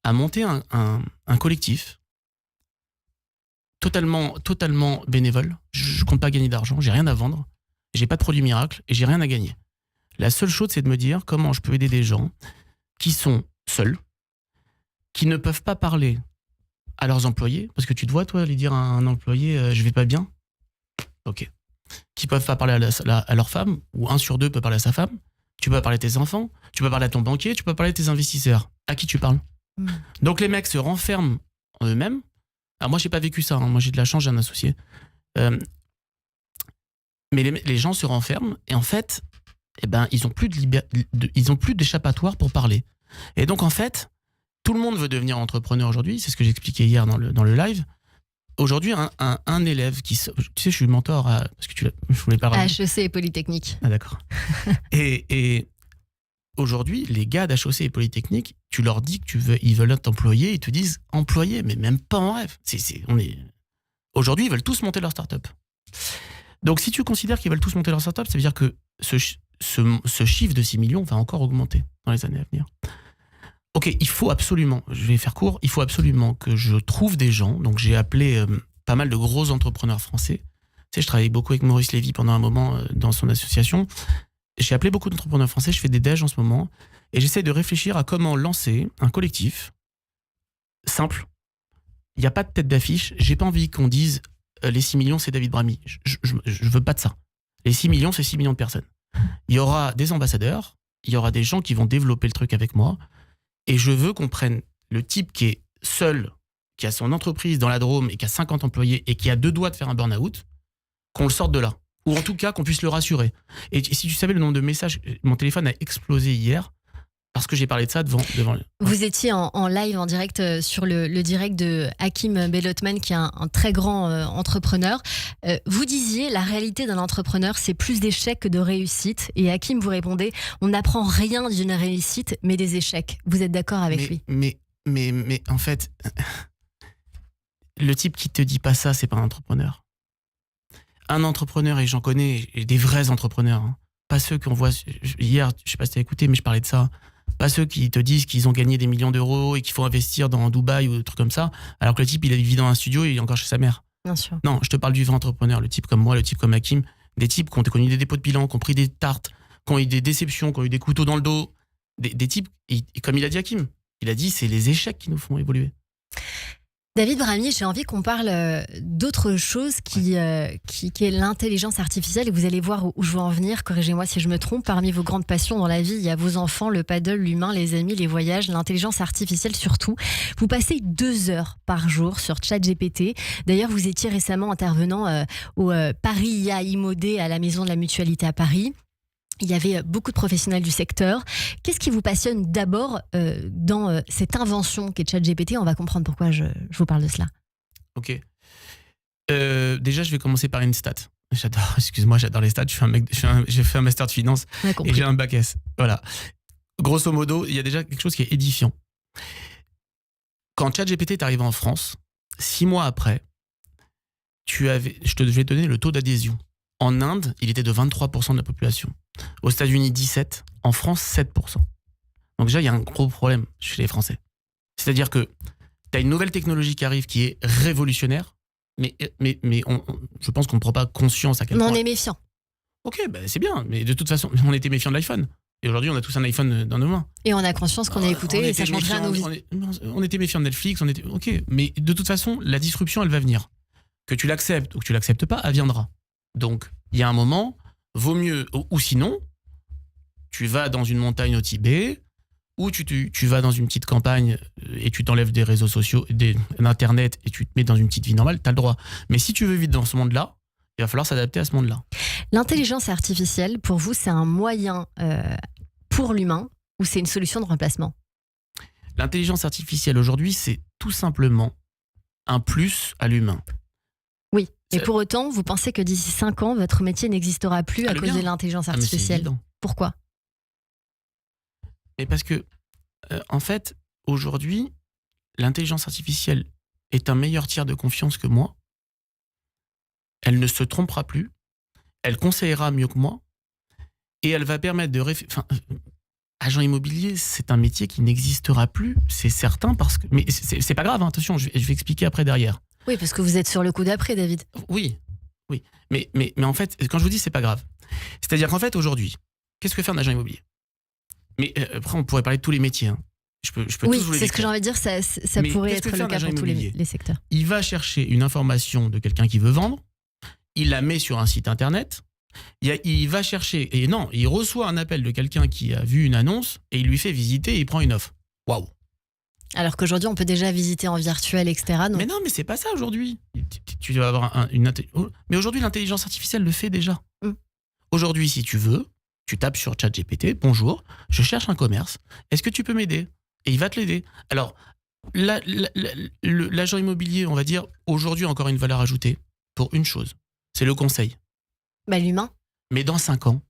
à monter un collectif totalement bénévole. Je compte pas gagner d'argent, j'ai rien à vendre. J'ai pas de produit miracle et j'ai rien à gagner. La seule chose, c'est de me dire comment je peux aider des gens qui sont seuls, qui ne peuvent pas parler à leurs employés, parce que tu te vois, toi, aller dire à un employé je vais pas bien. Ok. Qui peuvent pas parler à leur femme, ou 1 sur 2 peut parler à sa femme. Tu peux pas parler à tes enfants, tu peux parler à ton banquier, tu peux parler à tes investisseurs. À qui tu parles ? Donc les mecs se renferment en eux-mêmes. Alors moi, j'ai pas vécu ça. Moi, j'ai de la chance, j'ai un associé. Mais les gens se renferment et en fait, ils ont plus d'échappatoire pour parler. Et donc en fait, tout le monde veut devenir entrepreneur aujourd'hui. C'est ce que j'expliquais hier dans le live. Aujourd'hui, un élève qui... Tu sais, je suis mentor parce que je voulais pas... À HEC et Polytechnique. Ah d'accord. et aujourd'hui, les gars d'HEC et Polytechnique, tu leur dis ils veulent être employés, ils te disent employés, mais même pas en rêve. Aujourd'hui, ils veulent tous monter leur start-up. Donc si tu considères qu'ils veulent tous monter leur start-up, ça veut dire que ce chiffre de 6 millions va encore augmenter dans les années à venir. Ok, il faut absolument, je vais faire court, il faut absolument que je trouve des gens. Donc j'ai appelé pas mal de gros entrepreneurs français. Tu sais, je travaillais beaucoup avec Maurice Lévy pendant un moment dans son association. J'ai appelé beaucoup d'entrepreneurs français, je fais des déj en ce moment, et j'essaie de réfléchir à comment lancer un collectif simple. Il n'y a pas de tête d'affiche, j'ai pas envie qu'on dise les 6 millions c'est David Bramy. Je veux pas de ça. Les 6 millions c'est 6 millions de personnes. Il y aura des ambassadeurs, il y aura des gens qui vont développer le truc avec moi, et je veux qu'on prenne le type qui est seul, qui a son entreprise dans la Drôme et qui a 50 employés et qui a 2 doigts de faire un burn-out, qu'on le sorte de là. Ou en tout cas, qu'on puisse le rassurer. Et si tu savais le nombre de messages, mon téléphone a explosé hier parce que j'ai parlé de ça devant. Vous étiez en live, en direct, sur le direct de Hakim Bellotman, qui est un très grand entrepreneur. Vous disiez, la réalité d'un entrepreneur, c'est plus d'échecs que de réussites. Et Hakim, vous répondez, on n'apprend rien d'une réussite, mais des échecs. Vous êtes d'accord avec lui? Mais en fait, le type qui te dit pas ça, c'est pas un entrepreneur. Un entrepreneur, et j'en connais, et des vrais entrepreneurs, hein. Pas ceux qu'on voit hier, je sais pas si t'as écouté, mais je parlais de ça. Pas ceux qui te disent qu'ils ont gagné des millions d'euros et qu'il faut investir dans Dubaï ou des trucs comme ça, alors que le type, il vit dans un studio et il est encore chez sa mère. Bien sûr. Non, je te parle du vrai entrepreneur, le type comme moi, le type comme Hakim, des types qui ont connu des dépôts de bilan, qui ont pris des tartes, qui ont eu des déceptions, qui ont eu des couteaux dans le dos. Des types, et comme il a dit Hakim, il a dit c'est les échecs qui nous font évoluer. David Bramy, j'ai envie qu'on parle d'autre chose qui est l'intelligence artificielle. Et vous allez voir où je veux en venir, corrigez-moi si je me trompe. Parmi vos grandes passions dans la vie, il y a vos enfants, le paddle, l'humain, les amis, les voyages, l'intelligence artificielle surtout. Vous passez 2 heures par jour sur ChatGPT. D'ailleurs, vous étiez récemment intervenant au Paris IA Imodé à la Maison de la Mutualité à Paris. Il y avait beaucoup de professionnels du secteur. Qu'est-ce qui vous passionne d'abord dans cette invention qu'est ChatGPT? On va comprendre pourquoi je vous parle de cela. Ok. Déjà, je vais commencer par une stat. J'adore les stats. J'ai fait un master de finance et j'ai un bac S. Voilà. Grosso modo, il y a déjà quelque chose qui est édifiant. Quand ChatGPT est arrivé en France, 6 mois après, je vais te donner le taux d'adhésion. En Inde, il était de 23% de la population. Aux États-Unis, 17%. En France, 7%. Donc déjà, il y a un gros problème chez les Français. C'est-à-dire que tu as une nouvelle technologie qui arrive qui est révolutionnaire, mais je pense qu'on ne prend pas conscience à quel point... On est méfiant. Ok, c'est bien, mais de toute façon, on était méfiant de l'iPhone. Et aujourd'hui, on a tous un iPhone dans nos mains. Et on a conscience qu'on est écouté et ça change rien à nos vies. On était méfiant de Netflix, ok, mais de toute façon, la disruption, elle va venir. Que tu l'acceptes ou que tu l'acceptes pas, elle viendra. Donc, il y a un moment, vaut mieux, ou sinon, tu vas dans une montagne au Tibet, ou tu vas dans une petite campagne et tu t'enlèves des réseaux sociaux, d'Internet, et tu te mets dans une petite vie normale, tu as le droit. Mais si tu veux vivre dans ce monde-là, il va falloir s'adapter à ce monde-là. L'intelligence artificielle, pour vous, c'est un moyen pour l'humain ou c'est une solution de remplacement? L'intelligence artificielle, aujourd'hui, c'est tout simplement un plus à l'humain. Oui, et pour autant, vous pensez que d'ici 5 ans, votre métier n'existera plus à cause de l'intelligence artificielle? Pourquoi? Et parce que, en fait, aujourd'hui, l'intelligence artificielle est un meilleur tiers de confiance que moi. Elle ne se trompera plus. Elle conseillera mieux que moi. Et elle va permettre de... agent immobilier, c'est un métier qui n'existera plus, c'est certain, parce que... Mais c'est pas grave, hein, attention, je vais expliquer après derrière. Oui, parce que vous êtes sur le coup d'après, David. Oui. Mais en fait, quand je vous dis c'est pas grave, c'est-à-dire qu'en fait, aujourd'hui, qu'est-ce que fait un agent immobilier? Mais après, on pourrait parler de tous les métiers. Hein. Je peux tous vous les décrire. C'est ce que j'ai envie de dire, ça pourrait être le cas pour tous les secteurs. Il va chercher une information de quelqu'un qui veut vendre, il la met sur un site internet, il va chercher, il reçoit un appel de quelqu'un qui a vu une annonce et il lui fait visiter et il prend une offre. Waouh! Alors qu'aujourd'hui, on peut déjà visiter en virtuel, etc. Donc... Mais non, mais c'est pas ça aujourd'hui. Tu vas avoir mais aujourd'hui, l'intelligence artificielle le fait déjà. Aujourd'hui, si tu veux, tu tapes sur ChatGPT, bonjour, je cherche un commerce, est-ce que tu peux m'aider ? Et il va te l'aider. Alors, l'agent immobilier, on va dire, aujourd'hui encore une valeur ajoutée pour une chose, c'est le conseil. L'humain. Mais dans 5 ans,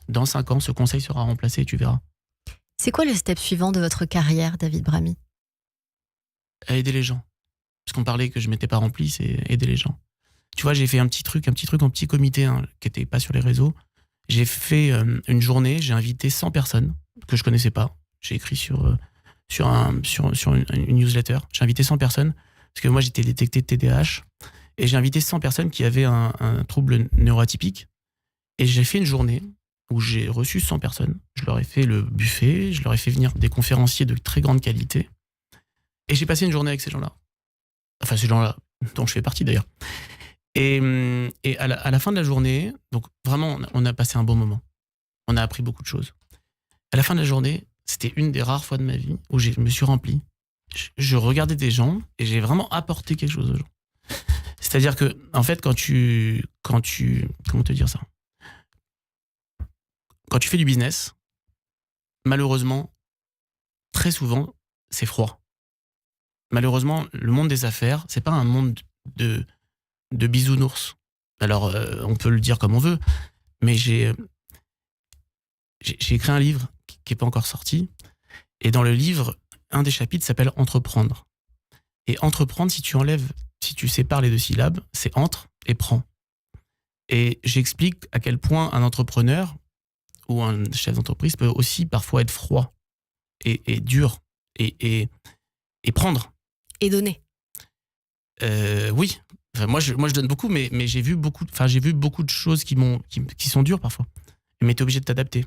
ce conseil sera remplacé, tu verras. C'est quoi le step suivant de votre carrière, David Bramy ? À aider les gens. Parce qu'on parlait que je m'étais pas rempli, c'est aider les gens. Tu vois, j'ai fait un petit truc en petit comité qui était pas sur les réseaux. J'ai fait une journée, j'ai invité 100 personnes que je connaissais pas. J'ai écrit sur une newsletter. J'ai invité 100 personnes parce que moi j'étais détecté de TDAH et j'ai invité 100 personnes qui avaient un trouble neuroatypique. Et j'ai fait une journée où j'ai reçu 100 personnes. Je leur ai fait le buffet, je leur ai fait venir des conférenciers de très grande qualité. Et j'ai passé une journée avec ces gens-là. Enfin, ces gens-là, dont je fais partie d'ailleurs. Et à la fin de la journée, donc vraiment, on a passé un bon moment. On a appris beaucoup de choses. À la fin de la journée, c'était une des rares fois de ma vie où je me suis rempli. Je regardais des gens et j'ai vraiment apporté quelque chose aux gens. C'est-à-dire que, en fait, quand tu comment te dire ça ? Quand tu fais du business, malheureusement, très souvent, c'est froid. Malheureusement, le monde des affaires, c'est pas un monde de bisounours. Alors, on peut le dire comme on veut, mais j'ai écrit un livre qui n'est pas encore sorti. Et dans le livre, un des chapitres s'appelle « Entreprendre ». Et entreprendre, si tu sépares les 2 syllabes, c'est « entre » et « prend ». Et j'explique à quel point un entrepreneur ou un chef d'entreprise peut aussi parfois être froid et dur et prendre. Et donner. Oui. Enfin, moi, je donne beaucoup, mais j'ai vu beaucoup de choses qui sont dures parfois. Mais tu es obligé de t'adapter.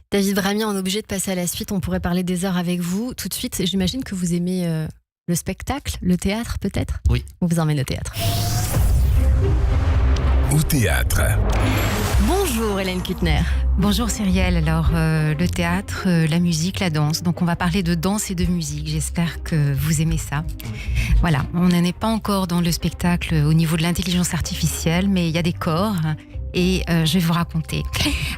David Bramy, on est obligé de passer à la suite. On pourrait parler des heures avec vous. Tout de suite, j'imagine que vous aimez le spectacle, le théâtre peut-être ? Oui. On vous emmène au théâtre. Au théâtre. Bonjour Hélène Kuttner. Bonjour Cyrielle, alors le théâtre, la musique, la danse. Donc on va parler de danse et de musique, j'espère que vous aimez ça. Voilà, on n'en est pas encore dans le spectacle au niveau de l'intelligence artificielle, mais il y a des corps et je vais vous raconter.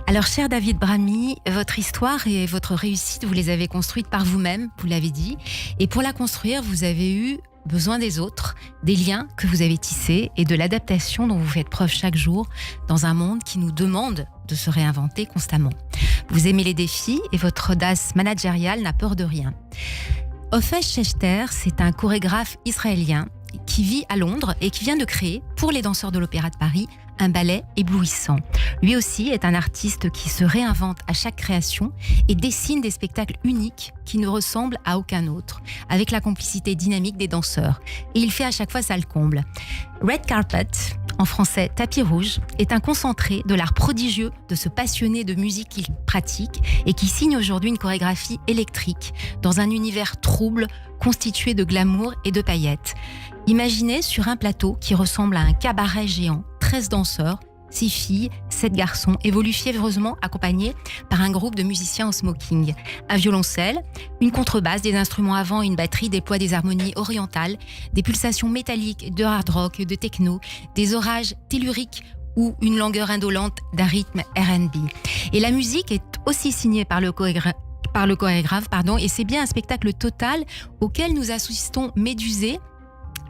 Alors cher David Bramy, votre histoire et votre réussite, vous les avez construites par vous-même, vous l'avez dit. Et pour la construire, vous avez eu besoin des autres, des liens que vous avez tissés et de l'adaptation dont vous faites preuve chaque jour dans un monde qui nous demande de se réinventer constamment. Vous aimez les défis et votre audace managériale n'a peur de rien. Ofesh Shechter, c'est un chorégraphe israélien qui vit à Londres et qui vient de créer, pour les danseurs de l'Opéra de Paris, un ballet éblouissant. Lui aussi est un artiste qui se réinvente à chaque création et dessine des spectacles uniques qui ne ressemblent à aucun autre, avec la complicité dynamique des danseurs. Et il fait à chaque fois ça le comble. Red Carpet, en français tapis rouge, est un concentré de l'art prodigieux de ce passionné de musique qu'il pratique et qui signe aujourd'hui une chorégraphie électrique dans un univers trouble constitué de glamour et de paillettes. Imaginez sur un plateau qui ressemble à un cabaret géant, 13 danseurs, 6 filles, 7 garçons, évoluent fiévreusement accompagnés par un groupe de musiciens en smoking. Un violoncelle, une contrebasse, des instruments à vent et une batterie déploient des harmonies orientales, des pulsations métalliques de hard rock, de techno, des orages telluriques ou une langueur indolente d'un rythme R&B. Et la musique est aussi signée par le chorégraphe, et c'est bien un spectacle total auquel nous assistons médusés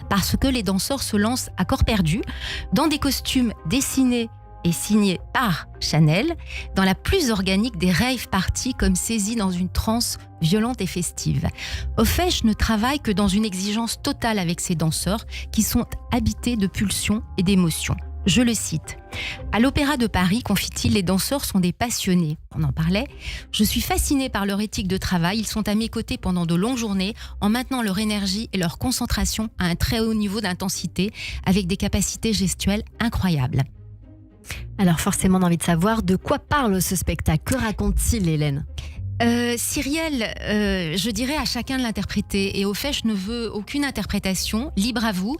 parce que les danseurs se lancent à corps perdu dans des costumes dessinés et signés par Chanel, dans la plus organique des rave parties comme saisis dans une transe violente et festive. Ofesh ne travaille que dans une exigence totale avec ses danseurs qui sont habités de pulsions et d'émotions. Je le cite. « À l'Opéra de Paris, confie-t-il, les danseurs sont des passionnés. On en parlait. Je suis fascinée par leur éthique de travail. Ils sont à mes côtés pendant de longues journées en maintenant leur énergie et leur concentration à un très haut niveau d'intensité avec des capacités gestuelles incroyables. » Alors forcément, on a envie de savoir de quoi parle ce spectacle. Que raconte-t-il, Hélène ? Cyrielle, je dirais à chacun de l'interpréter et Ofesh ne veut aucune interprétation, libre à vous.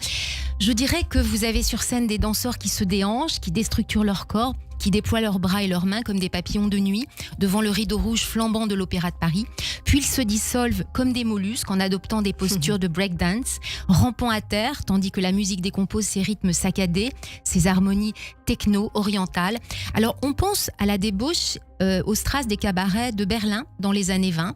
Je dirais que vous avez sur scène des danseurs qui se déhanchent, qui déstructurent leur corps qui déploient leurs bras et leurs mains comme des papillons de nuit devant le rideau rouge flambant de l'Opéra de Paris. Puis ils se dissolvent comme des mollusques en adoptant des postures de breakdance, rampant à terre, tandis que la musique décompose ses rythmes saccadés, ses harmonies techno-orientales. Alors on pense à la débauche au strass des cabarets de Berlin dans les années 20.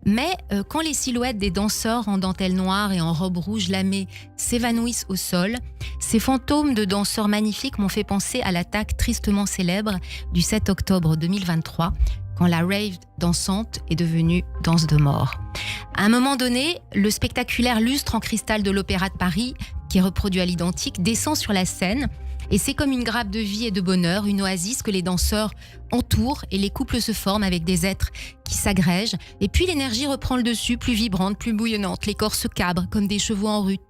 Mais quand les silhouettes des danseurs en dentelle noire et en robe rouge lamée s'évanouissent au sol, ces fantômes de danseurs magnifiques m'ont fait penser à l'attaque tristement célèbre du 7 octobre 2023, quand la rave dansante est devenue danse de mort. À un moment donné, le spectaculaire lustre en cristal de l'Opéra de Paris, qui est reproduit à l'identique, descend sur la scène. Et c'est comme une grappe de vie et de bonheur, une oasis que les danseurs entourent et les couples se forment avec des êtres qui s'agrègent. Et puis l'énergie reprend le dessus, plus vibrante, plus bouillonnante. Les corps se cabrent comme des chevaux en rut.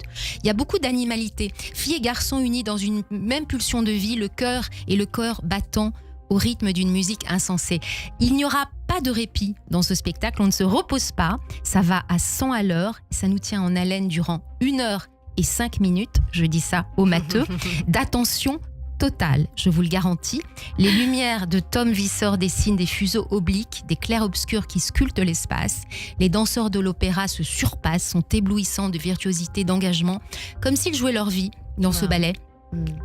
Il y a beaucoup d'animalité. Filles et garçons unis dans une même pulsion de vie, le cœur et le corps battant au rythme d'une musique insensée. Il n'y aura pas de répit dans ce spectacle, on ne se repose pas. Ça va à 100 à l'heure, ça nous tient en haleine durant 1 heure et 5 minutes, je dis ça aux matheux, d'attention totale, je vous le garantis. Les lumières de Tom Visor dessinent des fuseaux obliques, des clairs-obscurs qui sculptent l'espace. Les danseurs de l'opéra se surpassent, sont éblouissants de virtuosité, d'engagement, comme s'ils jouaient leur vie dans ce ballet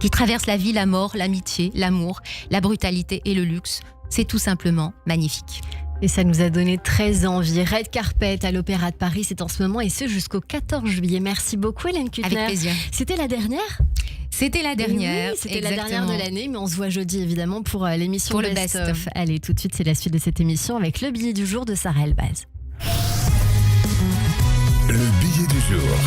qui traverse la vie, la mort, l'amitié, l'amour, la brutalité et le luxe. C'est tout simplement magnifique. Et ça nous a donné très envie. Red Carpet à l'Opéra de Paris, c'est en ce moment et ce jusqu'au 14 juillet. Merci beaucoup Hélène Kuttner. Avec plaisir. C'était la dernière ? C'était la dernière. Oui, c'était la dernière de l'année, mais on se voit jeudi évidemment pour l'émission pour le Best Best of. Allez, tout de suite, c'est la suite de cette émission avec le billet du jour de Sarah Elbaz. Le billet du jour.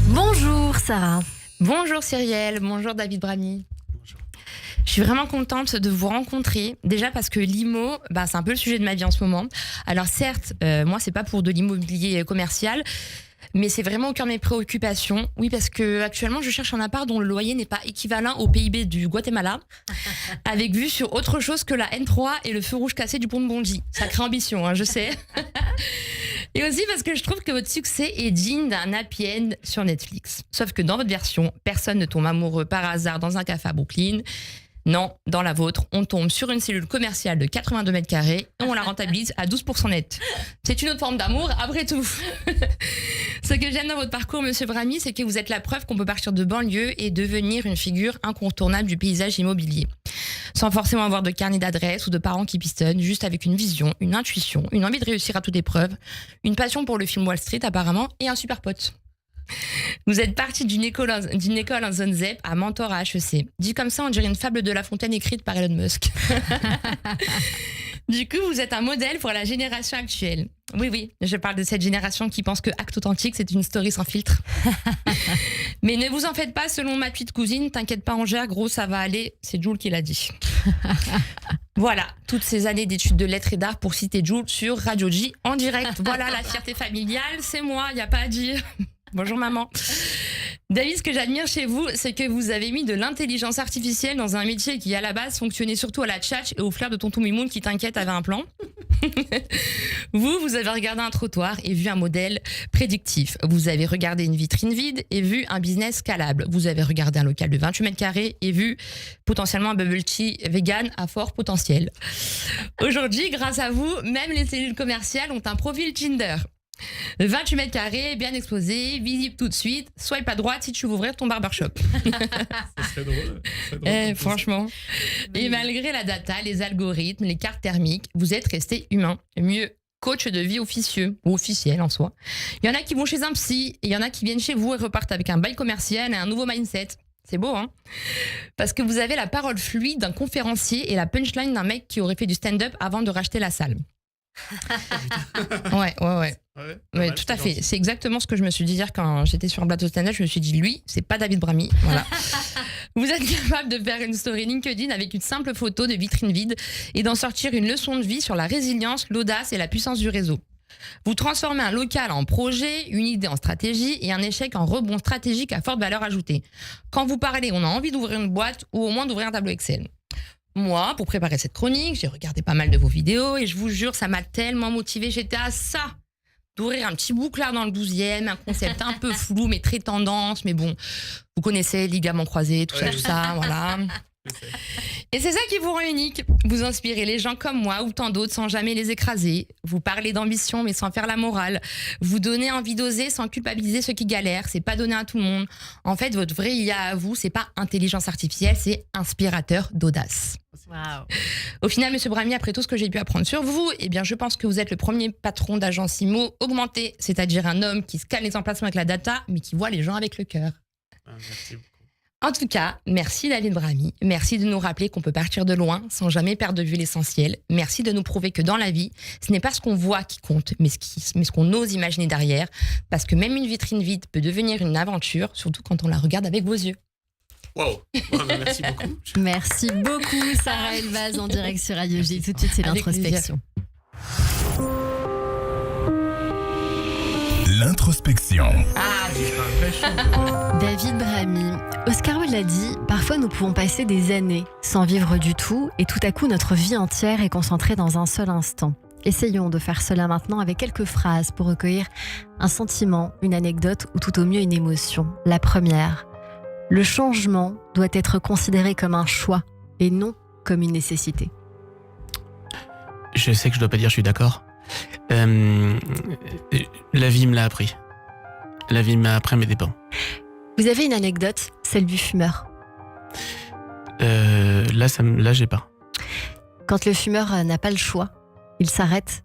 Bonjour Sarah. Bonjour Cyrielle, bonjour David Brami. Je suis vraiment contente de vous rencontrer, déjà parce que l'IMO, c'est un peu le sujet de ma vie en ce moment. Alors certes, moi c'est pas pour de l'immobilier commercial, mais c'est vraiment au cœur de mes préoccupations. Oui, parce que actuellement je cherche un appart dont le loyer n'est pas équivalent au PIB du Guatemala, avec vue sur autre chose que la N3 et le feu rouge cassé du pont de Bondy. Sacrée ambition, je sais. Et aussi parce que je trouve que votre succès est digne d'un happy end sur Netflix. Sauf que dans votre version, personne ne tombe amoureux par hasard dans un café à Brooklyn. Non, dans la vôtre, on tombe sur une cellule commerciale de 82 mètres carrés et on la rentabilise à 12% net. C'est une autre forme d'amour, après tout. Ce que j'aime dans votre parcours, monsieur Brami, c'est que vous êtes la preuve qu'on peut partir de banlieue et devenir une figure incontournable du paysage immobilier. Sans forcément avoir de carnet d'adresses ou de parents qui pistonnent, juste avec une vision, une intuition, une envie de réussir à toute épreuve, une passion pour le film Wall Street apparemment et un super pote. Vous êtes parti d'une école en zone ZEP à mentor à HEC. Dit comme ça, on dirait une fable de La Fontaine écrite par Elon Musk. Du coup, vous êtes un modèle pour la génération actuelle. Oui, je parle de cette génération qui pense que Acte Authentique, c'est une story sans filtre. Mais ne vous en faites pas, selon ma petite cousine, t'inquiète pas Angère, gros, ça va aller, c'est Jules qui l'a dit. Voilà, toutes ces années d'études de lettres et d'art pour citer Jules sur Radio J en direct. Voilà, la fierté familiale, c'est moi, y a pas à dire. Bonjour maman. David, ce que j'admire chez vous, c'est que vous avez mis de l'intelligence artificielle dans un métier qui, à la base, fonctionnait surtout à la tchatch et au flair de tonton Mimoun qui, t'inquiète, avait un plan. Vous avez regardé un trottoir et vu un modèle prédictif. Vous avez regardé une vitrine vide et vu un business scalable. Vous avez regardé un local de 28 mètres carrés et vu potentiellement un bubble tea vegan à fort potentiel. Aujourd'hui, grâce à vous, même les cellules commerciales ont un profil Tinder. 28 mètres carrés, bien exposé, visible tout de suite. Swipe à droite si tu veux ouvrir ton barbershop. Ça serait drôle. Franchement. Et malgré la data, les algorithmes, les cartes thermiques, vous êtes resté humain. Mieux, coach de vie officieux ou officiel en soi. Il y en a qui vont chez un psy, et il y en a qui viennent chez vous et repartent avec un bail commercial et un nouveau mindset. C'est beau, hein? Parce que vous avez la parole fluide d'un conférencier et la punchline d'un mec qui aurait fait du stand-up avant de racheter la salle. Ouais. Ouais, tout à fait. C'est exactement ce que je me suis dit hier quand j'étais sur un plateau stand-up. Je me suis dit, lui, c'est pas David Brami. Voilà. Vous êtes capable de faire une story LinkedIn avec une simple photo de vitrine vide et d'en sortir une leçon de vie sur la résilience, l'audace et la puissance du réseau. Vous transformez un local en projet, une idée en stratégie et un échec en rebond stratégique à forte valeur ajoutée. Quand vous parlez, on a envie d'ouvrir une boîte ou au moins d'ouvrir un tableau Excel. Moi, pour préparer cette chronique, j'ai regardé pas mal de vos vidéos et je vous jure, ça m'a tellement motivée. J'étais à ça d'ouvrir un petit bouclard dans le 12e, un concept un peu flou mais très tendance, mais bon, vous connaissez ligaments croisés, tout ça, voilà. Et c'est ça qui vous rend unique. Vous inspirez les gens comme moi ou tant d'autres sans jamais les écraser. Vous parlez d'ambition mais sans faire la morale. Vous donnez envie d'oser sans culpabiliser ceux qui galèrent. C'est pas donné à tout le monde. En fait, votre vrai IA à vous, c'est pas intelligence artificielle, c'est inspirateur d'audace. Wow. Au final, Monsieur Bramy, après tout ce que j'ai pu apprendre sur vous, eh bien, je pense que vous êtes le premier patron d'agence IMO augmenté, c'est-à-dire un homme qui scale les emplacements avec la data, mais qui voit les gens avec le cœur. Merci beaucoup. En tout cas, merci David Bramy. Merci de nous rappeler qu'on peut partir de loin sans jamais perdre de vue l'essentiel. Merci de nous prouver que dans la vie, ce n'est pas ce qu'on voit qui compte, mais ce qu'on ose imaginer derrière. Parce que même une vitrine vide peut devenir une aventure, surtout quand on la regarde avec vos yeux. Wow. Merci beaucoup. Merci beaucoup, Sarah Elbaz, en direct sur Radio J. Tout de suite, c'est Avec l'introspection. L'introspection. David Bramy, Oscar Wilde l'a dit, parfois nous pouvons passer des années sans vivre du tout et tout à coup notre vie entière est concentrée dans un seul instant. Essayons de faire cela maintenant avec quelques phrases pour recueillir un sentiment, une anecdote ou tout au mieux une émotion. La première, le changement doit être considéré comme un choix et non comme une nécessité. Je sais que je dois pas dire je suis d'accord. La vie me l'a appris. La vie m'a appris à mes dépens. Vous avez une anecdote, celle du fumeur. Là, j'ai pas. Quand le fumeur n'a pas le choix, il s'arrête.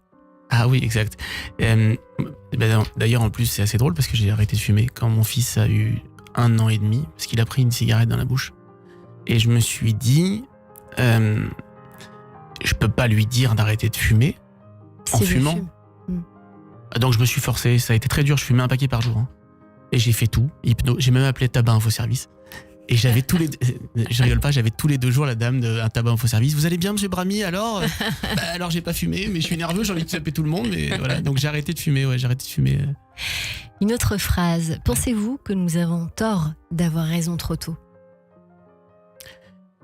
Ah oui, exact. D'ailleurs, en plus, c'est assez drôle parce que j'ai arrêté de fumer quand mon fils a eu 1 an et demi, parce qu'il a pris une cigarette dans la bouche. Et je me suis dit, je peux pas lui dire d'arrêter de fumer en fumant. Donc je me suis forcé, ça a été très dur, je fumais un paquet par jour. Hein. Et j'ai fait tout, j'ai même appelé Tabac Info Service. Et j'avais je rigole pas, j'avais tous les 2 jours la dame d'un Tabac Info Service. Vous allez bien, Monsieur Bramy? Alors, alors j'ai pas fumé, mais je suis nerveux, j'ai envie de taper tout le monde. Mais voilà, donc j'ai arrêté de fumer. Une autre phrase. Pensez-vous que nous avons tort d'avoir raison trop tôt?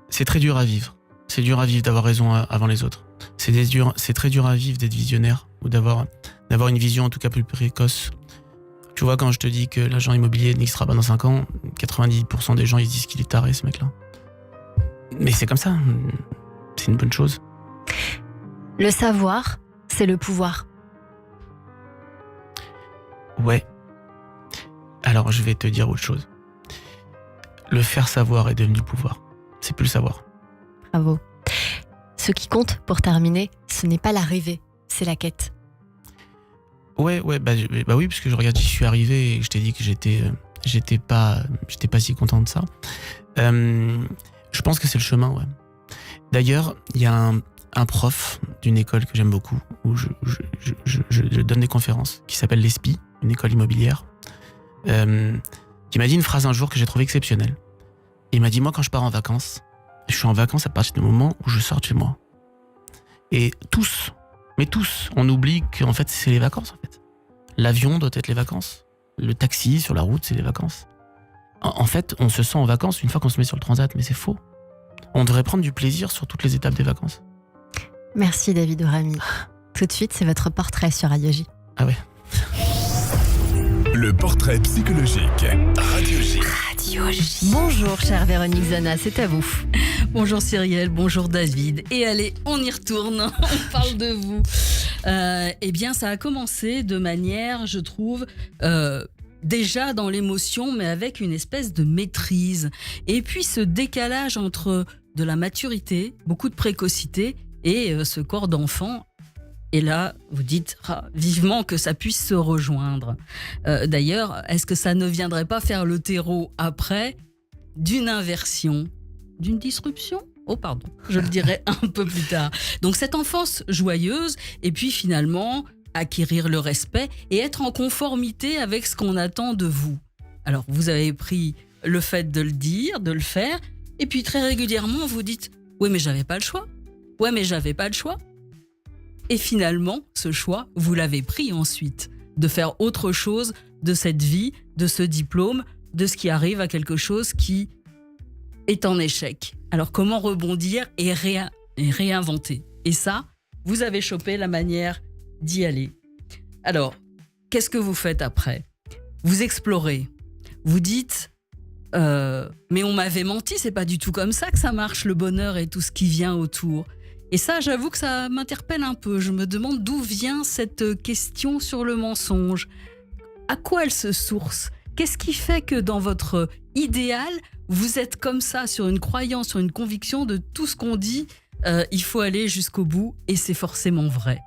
C'est très dur à vivre. C'est dur à vivre d'avoir raison avant les autres. C'est très dur à vivre d'être visionnaire ou d'avoir une vision en tout cas plus précoce. Tu vois, quand je te dis que l'agent immobilier n'existera pas dans 5 ans, 90% des gens ils se disent qu'il est taré, ce mec-là. Mais c'est comme ça. C'est une bonne chose. Le savoir, c'est le pouvoir. Ouais. Alors je vais te dire autre chose. Le faire savoir est devenu pouvoir. C'est plus le savoir. Bravo. Ce qui compte, pour terminer, ce n'est pas l'arrivée, c'est la quête. Ouais, bah oui, parce que je regarde, j'y suis arrivé et je t'ai dit que j'étais pas si content de ça. Je pense que c'est le chemin, ouais. D'ailleurs, il y a un prof d'une école que j'aime beaucoup, où je donne des conférences, qui s'appelle l'ESPI, une école immobilière, qui m'a dit une phrase un jour que j'ai trouvée exceptionnelle. Il m'a dit, moi, quand je pars en vacances, je suis en vacances à partir du moment où je sors de chez moi. Et tous, on oublie qu'en fait, c'est les vacances, en fait. L'avion doit être les vacances. Le taxi sur la route, c'est les vacances. En fait, on se sent en vacances une fois qu'on se met sur le transat, mais c'est faux. On devrait prendre du plaisir sur toutes les étapes des vacances. Merci David Bramy. Tout de suite, c'est votre portrait sur Radio J. Ah ouais. Le portrait psychologique. Radio J. Radio J. Bonjour chère Véronique Zana, c'est à vous. Bonjour Cyrielle, bonjour David. Et allez, on y retourne, on parle de vous. Eh bien, ça a commencé de manière, je trouve, déjà dans l'émotion, mais avec une espèce de maîtrise. Et puis ce décalage entre de la maturité, beaucoup de précocité, et ce corps d'enfant. Et là, vous dites vivement que ça puisse se rejoindre. D'ailleurs, est-ce que ça ne viendrait pas faire le terreau après d'une inversion, d'une disruption ? Oh pardon, je le dirai un peu plus tard. Donc cette enfance joyeuse, et puis finalement acquérir le respect et être en conformité avec ce qu'on attend de vous. Alors vous avez pris le fait de le dire, de le faire, et puis très régulièrement vous dites « Oui mais j'avais pas le choix, ouais mais j'avais pas le choix ». Et finalement, ce choix, vous l'avez pris ensuite, de faire autre chose de cette vie, de ce diplôme, de ce qui arrive à quelque chose qui est en échec. Alors comment rebondir et réinventer? Et ça, vous avez chopé la manière d'y aller. Alors, qu'est-ce que vous faites après ? Vous explorez. Vous dites, mais on m'avait menti, c'est pas du tout comme ça que ça marche, le bonheur et tout ce qui vient autour. Et ça, j'avoue que ça m'interpelle un peu. Je me demande d'où vient cette question sur le mensonge. À quoi elle se source ? Qu'est-ce qui fait que dans votre idéal, vous êtes comme ça, sur une croyance, sur une conviction de tout ce qu'on dit, il faut aller jusqu'au bout et c'est forcément vrai.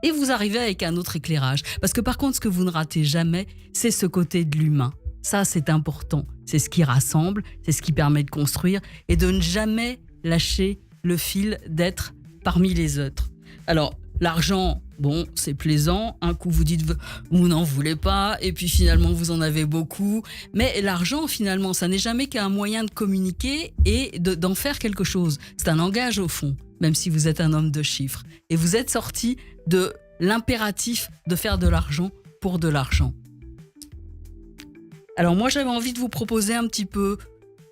Et vous arrivez avec un autre éclairage. Parce que par contre, ce que vous ne ratez jamais, c'est ce côté de l'humain. Ça, c'est important. C'est ce qui rassemble, c'est ce qui permet de construire et de ne jamais lâcher le fil d'être parmi les autres. Alors, l'argent, bon, c'est plaisant. Un coup, vous dites, vous n'en voulez pas. Et puis, finalement, vous en avez beaucoup. Mais l'argent, finalement, ça n'est jamais qu'un moyen de communiquer et d'en faire quelque chose. C'est un langage, au fond, même si vous êtes un homme de chiffres. Et vous êtes sorti de l'impératif de faire de l'argent pour de l'argent. Alors, moi, j'avais envie de vous proposer un petit peu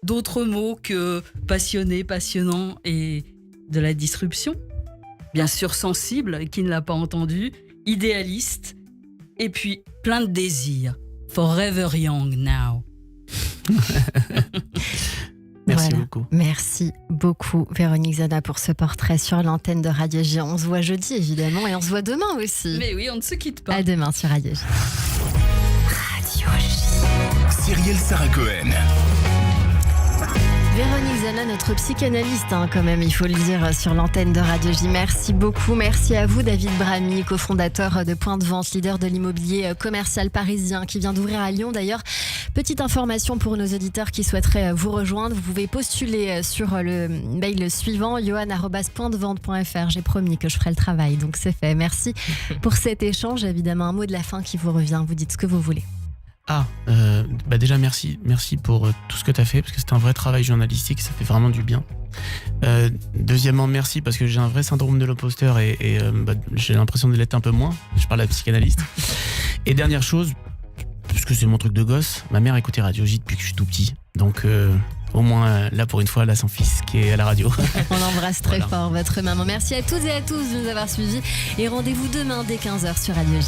d'autres mots que passionné, passionnant et de la disruption. Bien sûr, sensible, qui ne l'a pas entendu, idéaliste, et puis plein de désirs. Forever young now. Merci Voilà. beaucoup. Merci beaucoup, Véronique Zana, pour ce portrait sur l'antenne de Radio J. On se voit jeudi, évidemment, et on se voit demain aussi. Mais oui, on ne se quitte pas. À demain sur Radio J. Radio J. Cyrielle Sarah Cohen. Véronique Zana, notre psychanalyste, quand même, il faut le dire, sur l'antenne de Radio J. Merci beaucoup. Merci à vous, David Bramy, cofondateur de Point de Vente, leader de l'immobilier commercial parisien, qui vient d'ouvrir à Lyon. D'ailleurs, petite information pour nos auditeurs qui souhaiteraient vous rejoindre. Vous pouvez postuler sur le mail suivant, johan@pointdevente.fr. J'ai promis que je ferai le travail, donc c'est fait. Merci pour cet échange. Évidemment, un mot de la fin qui vous revient. Vous dites ce que vous voulez. Déjà merci pour tout ce que tu as fait, parce que c'est un vrai travail journalistique, ça fait vraiment du bien. Deuxièmement, merci parce que j'ai un vrai syndrome de l'imposteur et j'ai l'impression de l'être un peu moins. Je parle à la psychanalyste. Et dernière chose, parce que c'est mon truc de gosse, ma mère écoutait Radio J depuis que je suis tout petit, donc au moins là pour une fois, là son fils qui est à la radio. On embrasse très fort votre maman. Merci à toutes et à tous de nous avoir suivis et rendez-vous demain dès 15h sur Radio J.